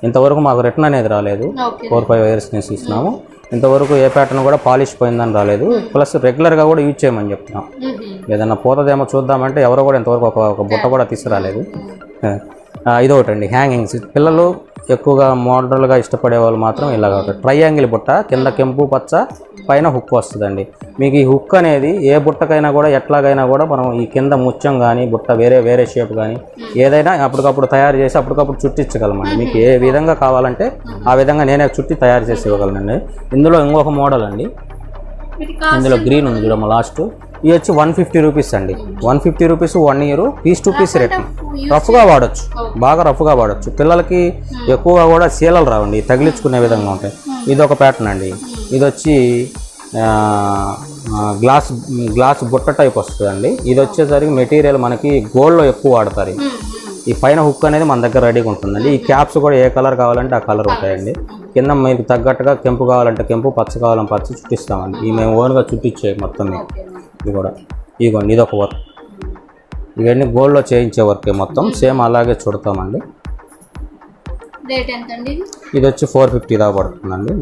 Speaker 3: ఇంతవరకు మాకు రిటర్న్ అనేది రాలేదు. 4-5 ఇయర్స్ నుంచి ఇస్తున్నాము. ఇంతవరకు ఏ ప్యాటర్న్ కూడా పాలిష్ పోయిందని రాలేదు. ప్లస్ రెగ్యులర్గా కూడా యూజ్ చేయమని చెప్తున్నాం. ఏదన్నా పోతుందేమో చూద్దామంటే ఎవరో కూడా ఇంతవరకు ఒక బుట్ట కూడా తీసుకురాలేదు. ఇదొకటి అండి హ్యాంగింగ్స్. పిల్లలు ఎక్కువగా మోడల్గా ఇష్టపడే వాళ్ళు మాత్రం ఇలాగ ట్రయాంగిల్ బుట్ట, కింద కెంపు పచ్చ, పైన హుక్ వస్తుందండి. మీకు ఈ హుక్ అనేది ఏ బుట్టకైనా కూడా ఎట్లాగైనా కూడా మనం ఈ కింద ముత్యం కానీ బుట్ట వేరే షేప్ కానీ ఏదైనా అప్పటికప్పుడు తయారు చేసి అప్పటికప్పుడు చుట్టించగలమండి. మీకు ఏ విధంగా కావాలంటే ఆ విధంగా నేనే చుట్టి తయారు చేసి ఇవ్వగలనండి. ఇందులో ఇంకొక మోడల్ అండి. ఇందులో గ్రీన్ ఉంది చూడమ్మ లాస్ట్. ఇది వచ్చి 150 రూపీస్ అండి. 150 rupees 1 year piece to piece rate. రఫ్గా వాడచ్చు, బాగా రఫ్గా వాడచ్చు. పిల్లలకి ఎక్కువగా కూడా సీలలు రావండి, తగిలించుకునే విధంగా ఉంటాయి. ఇది ఒక ప్యాటర్న్ అండి. ఇది వచ్చి గ్లాస్ బుట్ట టైప్ వస్తుందండి. ఇది వచ్చేసరికి మెటీరియల్ మనకి గోల్డ్లో ఎక్కువ వాడతారు. ఈ పైన హుక్ అనేది మన దగ్గర రెడీగా ఉంటుందండి. ఈ క్యాప్స్ కూడా ఏ కలర్ కావాలంటే ఆ కలర్ ఉంటాయండి. కింద మీకు తగ్గట్టుగా కెంపు కావాలంటే కెంపు, పచ్చ కావాలంటే పచ్చ చుట్టిస్తామండి. ఈ మేము ఓన్గా చుట్టించే మొత్తం. ఇది కూడా ఇదిగోండి ఇదొక వర్క్. ఇవన్నీ గోల్డ్లో చేయించే వర్కే మొత్తం. సేమ్ అలాగే చుడతామండి. ఇది వచ్చి 450 దాకా పడుతుందండి.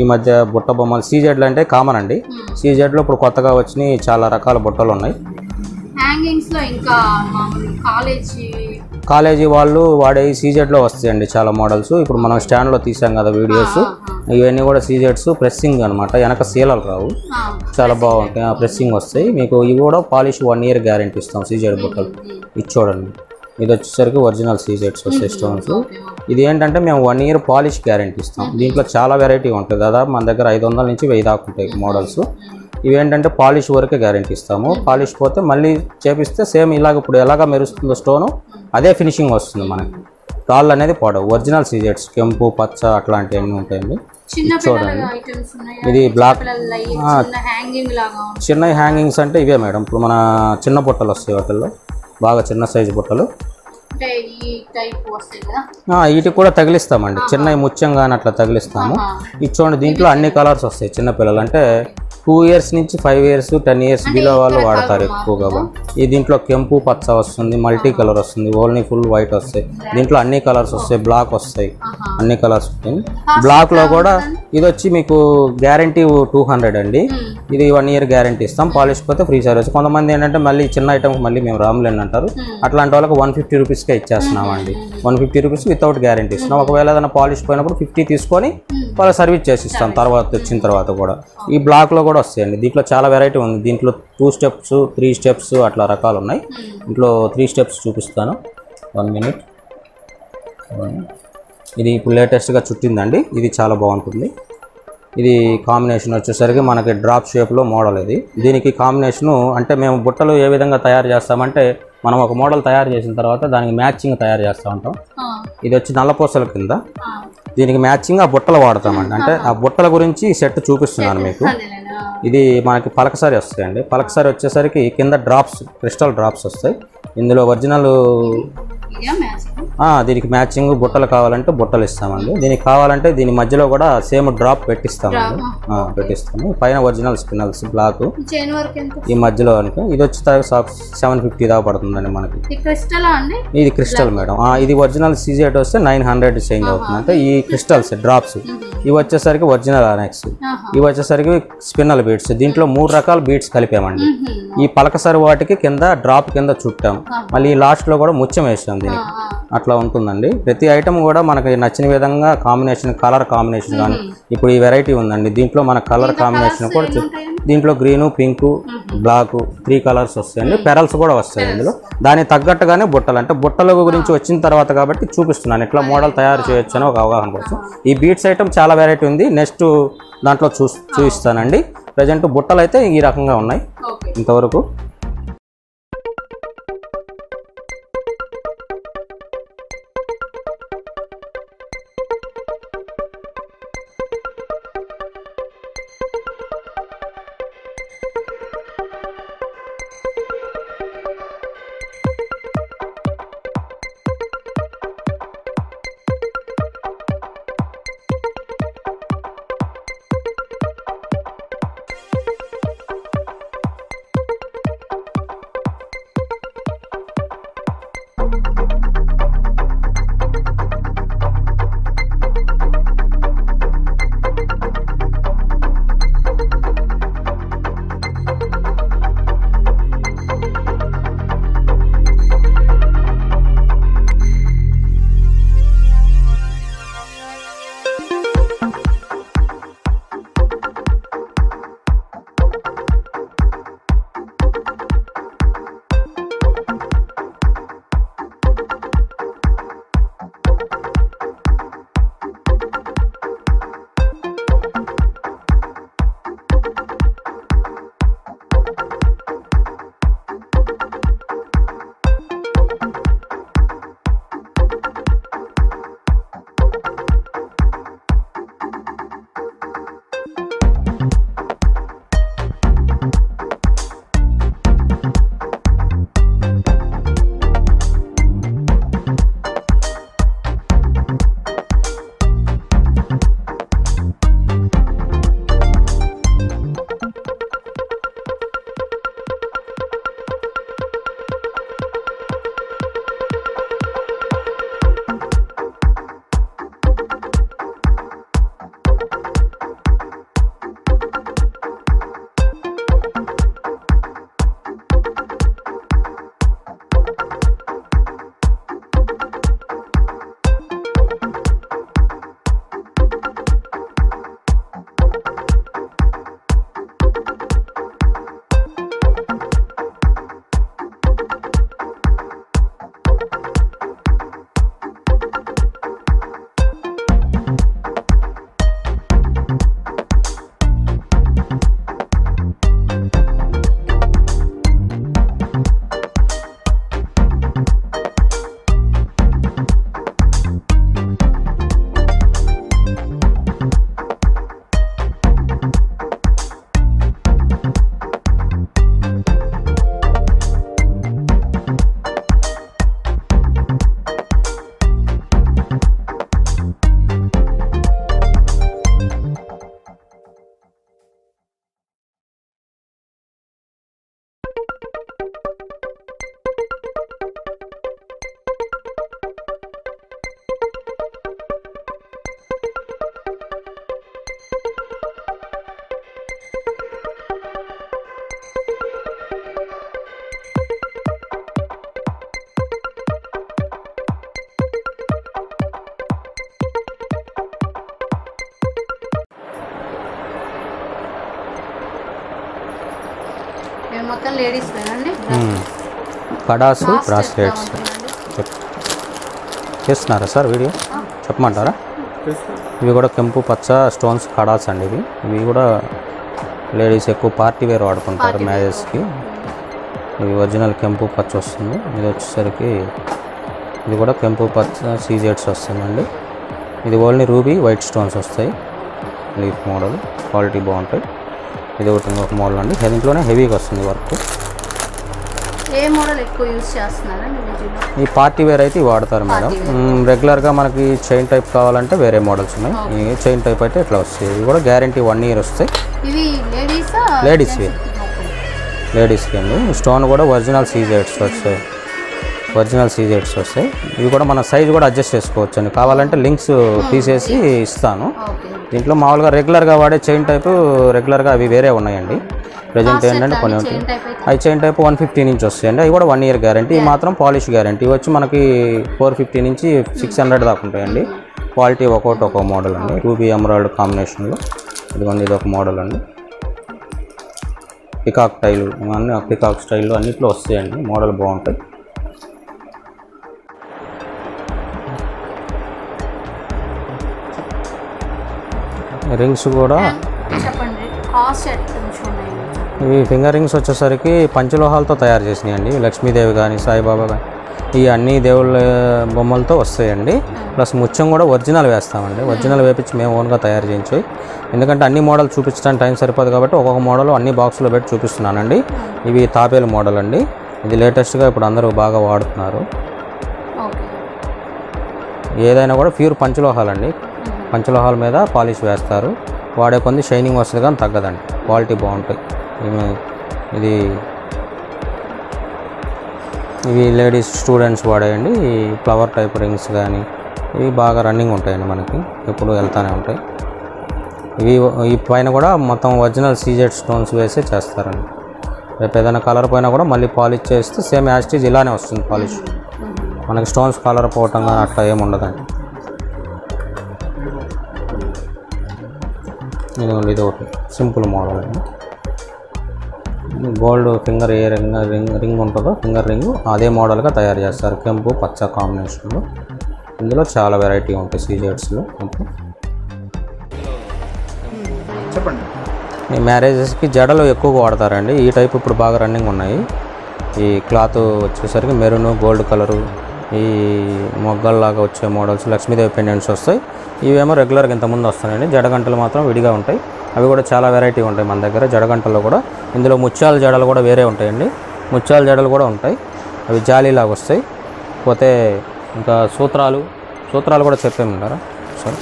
Speaker 3: ఈ మధ్య బుట్ట బొమ్మలు సీజెడ్లు అంటే కామన్ అండి. సీజెడ్లో ఇప్పుడు కొత్తగా వచ్చినాయి చాలా రకాల బుట్టలు ఉన్నాయి. కాలేజీ వాళ్ళు వాడే సీజెడ్లో వస్తాయండి చాలా మోడల్స్. ఇప్పుడు మనం స్టాండ్లో తీసాం కదా వీడియోస్, ఇవన్నీ కూడా సీజెడ్స్ ప్రెస్సింగ్ అనమాట. వెనక సీలలు రావు, చాలా బాగుంటాయి. ప్రెస్సింగ్ వస్తాయి మీకు. ఇవి కూడా పాలిష్ 1 ఇయర్ గ్యారెంటీ ఇస్తాం సీజెడ్ బుట్టలు. ఇది చూడండి, ఇది వచ్చేసరికి ఒరిజినల్ సీజెడ్స్ వస్తాయి స్టోన్స్. ఇది ఏంటంటే మేము 1 ఇయర్ పాలిష్ గ్యారెంటీ ఇస్తాం. దీంట్లో చాలా వెరైటీ ఉంటుంది. దాదాపు మన దగ్గర 500 నుంచి 1000 దాకా ఉంటాయి మోడల్స్. ఇవేంటంటే పాలిష్ వరకే గ్యారెంటీ ఇస్తాము. పాలిష్ పోతే మళ్ళీ చేపిస్తే సేమ్ ఇలాగ ఇప్పుడు ఎలాగ మెరుస్తుందో స్టోను అదే ఫినిషింగ్ వస్తుంది మనకి. రాళ్ళు అనేది పడవు. ఒరిజినల్ సీజెడ్స్ కెంపు పచ్చ అట్లాంటివన్నీ ఉంటాయండి. చూడండి ఇది బ్లాక్ చిన్న హ్యాంగింగ్స్ అంటే ఇవే మేడం. ఇప్పుడు మన చిన్న బుట్టలు వస్తాయి వాటిల్లో, బాగా చిన్న సైజు బుట్టలు. వీటికి కూడా తగిలిస్తామండి. చిన్న ముత్యం కానీ అట్లా తగిలిస్తాము. ఇది చూడండి, దీంట్లో అన్ని కలర్స్ వస్తాయి. చిన్నపిల్లలు అంటే 2 years నుంచి 5 years 10 years బిలో వాళ్ళు వాడతారు ఎక్కువగా. ఈ దీంట్లో కెంపు పచ్చ వస్తుంది, మల్టీ కలర్ వస్తుంది, ఓన్లీ ఫుల్ వైట్ వస్తాయి. దీంట్లో అన్ని కలర్స్ వస్తాయి, బ్లాక్ వస్తాయి, అన్ని కలర్స్ ఉంటాయి. బ్లాక్ లో కూడా ఇది వచ్చి మీకు గ్యారంటీ 200 అండి. ఇది 1 year గ్యారంటీ ఇస్తాం. పాలిష్ పోతే ఫ్రీ సర్వీస్. కొంతమంది ఏంటంటే మళ్ళీ చిన్న ఐటమ్ మళ్ళీ మేము రాములేని అంటారు, అట్లాంటి వాళ్ళకి 150 రూపీస్కే ఇచ్చేస్తున్నాం అండి. 150 రూపీస్ వితౌట్ గ్యారంటీ ఇస్తున్నాం. ఒకవేళ ఏదైనా పాలిష్ పోయినప్పుడు 50 తీసుకొని వాళ్ళకి సర్వీస్ చేసి ఇస్తాం తర్వాత వచ్చిన తర్వాత కూడా. ఈ బ్లాక్లో కూడా వస్తాయండి. దీంట్లో చాలా వెరైటీ ఉంది. దీంట్లో 2 steps 3 steps అట్లా రకాలు ఉన్నాయి. దీంట్లో 3 steps చూపిస్తాను. 1 minute. ఇది ఇప్పుడు లేటెస్ట్గా చుట్టిందండి. ఇది చాలా బాగుంటుంది. ఇది కాంబినేషన్ వచ్చేసరికి మనకి డ్రాప్ షేప్లో మోడల్. ఇది దీనికి కాంబినేషను అంటే మేము బుట్టలు ఏ విధంగా తయారు చేస్తామంటే మనం ఒక మోడల్ తయారు చేసిన తర్వాత దానికి మ్యాచింగ్ తయారు చేస్తూ ఉంటాం. ఇది వచ్చి నల్లపూసల కింద, దీనికి మ్యాచింగ్ ఆ బుట్టలు వాడతామండి. అంటే ఆ బుట్టల గురించి సెట్ చూపిస్తున్నాను మీకు. ఇది మనకి పలకసారి వస్తాయండి. పలకసారి వచ్చేసరికి కింద డ్రాప్స్, క్రిస్టల్ డ్రాప్స్ వస్తాయి. ఇందులో ఒరిజినల్ దీనికి మ్యాచింగ్ బుట్టలు కావాలంటే బుట్టలు ఇస్తామండి. దీనికి కావాలంటే దీని మధ్యలో కూడా సేమ్ డ్రాప్ పెట్టిస్తామండి. పెట్టిస్తాము. పైన ఒరిజినల్ స్పిన్నల్స్ బ్లాక్, ఈ మధ్యలో అనుకో ఇది వచ్చి 750 దాకా పడుతుందండి మనకి. ఇది క్రిస్టల్ మేడం. ఇది ఒరిజినల్ సీజెట్ వస్తే 900 చేంజ్ అవుతుంది. అంటే ఈ క్రిస్టల్స్ డ్రాప్స్ ఇవి వచ్చేసరికి ఒరిజినల్ అనెక్స్, ఇవి వచ్చేసరికి స్పిన్నల్ బీడ్స్. దీంట్లో 3 రకాల బీడ్స్ కలిపామండి. ఈ పలకసారి వాటికి కింద డ్రాప్ కింద చుట్టాం, మళ్ళీ లాస్ట్ లో కూడా ముత్యం వేసాం దీనికి. అట్లా ఉంటుందండి. ప్రతి ఐటమ్ కూడా మనకి నచ్చిన విధంగా కాంబినేషన్, కలర్ కాంబినేషన్ కానీ ఇప్పుడు ఈ వెరైటీ ఉందండి. దీంట్లో మన కలర్ కాంబినేషన్ కూడా దీంట్లో గ్రీను, పింకు, బ్లాక్ 3 కలర్స్ వస్తాయండి. పెరల్స్ కూడా వస్తాయి ఇందులో. దానికి తగ్గట్టుగానే బుట్టలు, అంటే బుట్టల గురించి వచ్చిన తర్వాత కాబట్టి చూపిస్తున్నాను ఇట్లా మోడల్ తయారు చేయొచ్చు అని ఒక అవగాహన కోసం. ఈ బీట్స్ ఐటమ్ చాలా వెరైటీ ఉంది. నెక్స్ట్ దాంట్లో చూపిస్తానండి. ప్రజెంట్ బుట్టలు అయితే ఈ రకంగా ఉన్నాయి ఇంతవరకు.
Speaker 1: మొత్తం లేడీస్ వేనండి.
Speaker 3: కడాసు బ్రాస్లెట్స్ చేస్తున్నారా సార్ వీడియో చెప్పమంటారా? ఇవి కూడా కెంపు పచ్చ స్టోన్స్ కడాస్ అండి. ఇవి కూడా లేడీస్ ఎక్కువ పార్టీ వేర్ వాడుకుంటారు మ్యారేజ్కి. ఇది ఒరిజినల్ కెంపు పచ్చ వస్తుంది. ఇది వచ్చేసరికి ఇది కూడా కెంపు పచ్చ సీజెడ్స్ వస్తుందండి. ఇది ఓన్లీ రూబీ వైట్ స్టోన్స్ వస్తాయి. లీఫ్ మోడల్ క్వాలిటీ బాగుంటాయి. ఇది ఒకటి ఇంకొక మోడల్ అండి. దీంట్లోనే హెవీగా వస్తుంది వర్క్.
Speaker 1: ఏ మోడల్ ఎక్కువ యూజ్ చేస్తున్నారండి?
Speaker 3: ఈ పార్టీ వేర్ అయితే వాడతారు మేడం. రెగ్యులర్గా మనకి చైన్ టైప్ కావాలంటే వేరే మోడల్స్ ఉన్నాయి. ఈ చైన్ టైప్ అయితే ఇట్లా వస్తాయి. ఇవి కూడా గ్యారంటీ 1 year వస్తాయి.
Speaker 1: ఇవి
Speaker 3: లేడీస్కి అండి. స్టోన్ కూడా ఒరిజినల్ సీజెడ్స్ వస్తాయి. ఇవి కూడా మన సైజ్ కూడా అడ్జస్ట్ చేసుకోవచ్చు అండి. కావాలంటే లింక్స్ తీసేసి ఇస్తాను. దీంట్లో మామూలుగా రెగ్యులర్గా వాడే చైన్ టైపు రెగ్యులర్గా అవి వేరే ఉన్నాయండి. ప్రజెంట్ ఏంటంటే కొన్ని ఉంటాయి. అవి చైన్ టైప్ 150 నుంచి వస్తాయండి. అవి కూడా 1 year గ్యారంటీ. మాత్రం పాలిష్ గ్యారంటీ వచ్చి మనకి 450 నుంచి 600 దాకా ఉంటాయండి. క్వాలిటీ ఒక్కో మోడల్ అండి. రూబీ ఎమరాల్డ్ కాంబినేషన్లో ఇదిగోండి. ఇది ఒక మోడల్ అండి. పికాక్ టైలు అన్నీ పికాక్ స్టైల్లో అన్నిట్లో వస్తాయండి. మోడల్ బాగుంటాయి. రింగ్స్ కూడా ఇవి ఫింగర్ రింగ్స్ వచ్చేసరికి పంచలోహాలతో తయారు చేసినాయండి. లక్ష్మీదేవి కానీ సాయిబాబా కానీ ఈ అన్ని దేవుళ్ళ బొమ్మలతో వస్తాయండి. ప్లస్ ముత్యం కూడా ఒరిజినల్ వేస్తామండి. ఒరిజినల్ వేపించి మేము ఓన్గా తయారు చేయించి, ఎందుకంటే అన్ని మోడల్ చూపించడానికి టైం సరిపోదు కాబట్టి ఒక్కొక్క మోడల్ అన్ని బాక్స్లో పెట్టి చూపిస్తున్నానండి. ఇవి తాపేలు మోడల్ అండి. ఇది లేటెస్ట్గా ఇప్పుడు అందరూ బాగా వాడుతున్నారు. ఏదైనా కూడా ప్యూర్ పంచలోహాలండి. పంచలోహాల మీద పాలిష్ వేస్తారు. వాడే కొంది షైనింగ్ వస్తుంది కానీ తగ్గదండి. క్వాలిటీ బాగుంటాయి. ఇవి లేడీస్ స్టూడెంట్స్ వాడేయండి. ఈ ఫ్లవర్ టైప్ రింగ్స్ కానీ ఇవి బాగా రన్నింగ్ ఉంటాయండి. మనకి ఎప్పుడు వెళ్తూనే ఉంటాయి. ఈ పైన కూడా మొత్తం ఒరిజినల్ సీజెడ్ స్టోన్స్ వేసే చేస్తారండి. రేపు ఏదైనా కలర్ పైన కూడా మళ్ళీ పాలిష్ చేస్తే సేమ్ యాస్టీజ్ ఇలానే వస్తుంది పాలిష్. మనకి స్టోన్స్ కలర్ పోవటం కానీ అట్లా ఏమి ఉండదండి. ఇది ఒకటి సింపుల్ మోడల్ అండి. గోల్డ్ ఫింగర్ ఏ రింగ్ ఉంటుందో ఫింగర్ రింగ్ అదే మోడల్గా తయారు చేస్తారు. కెంపు పచ్చ కాంబినేషన్లో. ఇందులో చాలా వెరైటీ ఉంటాయి సీజెడ్స్లో.
Speaker 2: చెప్పండి.
Speaker 3: ఈ మ్యారేజెస్కి జడలు ఎక్కువగా వాడతారండి. ఈ టైప్ ఇప్పుడు బాగా రన్నింగ్ ఉన్నాయి. ఈ క్లాత్ వచ్చేసరికి మెరూన్ గోల్డ్ కలరు, ఈ మొగ్గల్లాగా వచ్చే మోడల్స్ లక్ష్మీదేవి పెండెంట్స్ వస్తాయి. ఇవేమో రెగ్యులర్గా ఇంతకుముందు వస్తాయండి. జడగంటలు మాత్రం విడిగా ఉంటాయి. అవి కూడా చాలా వెరైటీ ఉంటాయి మన దగ్గర జడగంటల్లో కూడా. ఇందులో ముత్యాల జడలు కూడా వేరే ఉంటాయండి. ముత్యాల జడలు కూడా ఉంటాయి. అవి జాలీలాగా వస్తాయి. పోతే ఇంకా సూత్రాలు కూడా చెప్పేమంటారా సరే.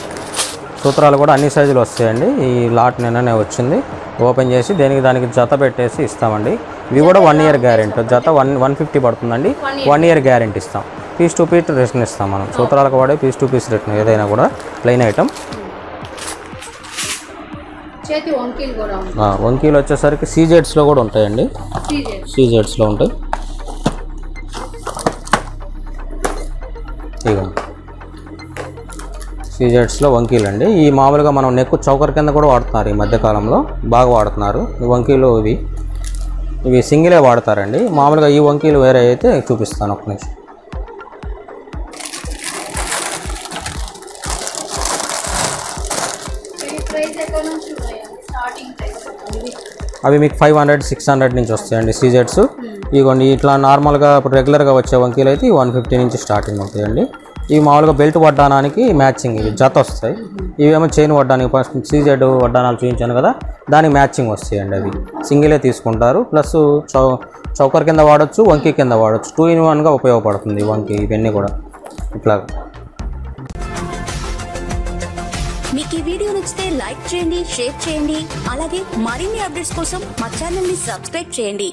Speaker 3: సూత్రాలు కూడా అన్ని సైజులు వస్తాయండి. ఈ లాట్ నిన్ననే వచ్చింది. ఓపెన్ చేసి దానికి జత పెట్టేసి ఇస్తామండి. ఇవి కూడా 1 year గ్యారెంటీ. జత 150 పడుతుందండి. 1 year గ్యారెంటీ ఇస్తాం. పీస్ టు పీస్ రిటర్న్ ఇస్తాం మనం. సూత్రాలకు వాడే పీస్ టు పీస్ రిటర్న్ ఏదైనా కూడా ప్లెయిన్ ఐటమ్. వంకీలు వచ్చేసరికి సీజెడ్స్లో కూడా ఉంటాయండి. సీజెడ్స్లో ఉంటాయి. ఇదిగోండి సీజెడ్స్లో వంకీలు అండి. ఈ మామూలుగా మనం నెక్ చౌకర్ కింద కూడా వాడుతున్నారు. ఈ మధ్యకాలంలో బాగా వాడుతున్నారు ఈ వంకీలు. ఇవి సింగిలే వాడతారండి. మామూలుగా ఈ వంకీలు వేరే అయితే చూపిస్తాను ఒక్క నిమిషం. అవి మీకు 500-600 నుంచి వస్తాయండి సీజెడ్స్. ఇదిగోండి ఇట్లా నార్మల్గా ఇప్పుడు రెగ్యులర్గా వచ్చే వంకీలు అయితే 150 నుంచి స్టార్టింగ్ ఉంటాయండి. ఇవి మామూలుగా బెల్ట్ వడ్డానానికి మ్యాచింగ్ ఇవి జత వస్తాయి. ఇవేమో చైన్ వడ్డానికి ఫస్ట్ సీజెడ్ వడ్డానాలు చూపించాను కదా దానికి మ్యాచింగ్ వస్తాయండి. అవి సింగిలే తీసుకుంటారు. ప్లస్ చౌకర్ కింద వాడచ్చు, వంకీ కింద వాడచ్చు. 2 in 1గా ఉపయోగపడుతుంది వంకీ. ఇవన్నీ కూడా ఇట్లా.
Speaker 4: మీకు ఈ వీడియో నచ్చితే లైక్ చేయండి, షేర్ చేయండి. అలాగే మరిన్ని అప్డేట్స్ కోసం మా ఛానల్ని సబ్స్క్రైబ్ చేయండి.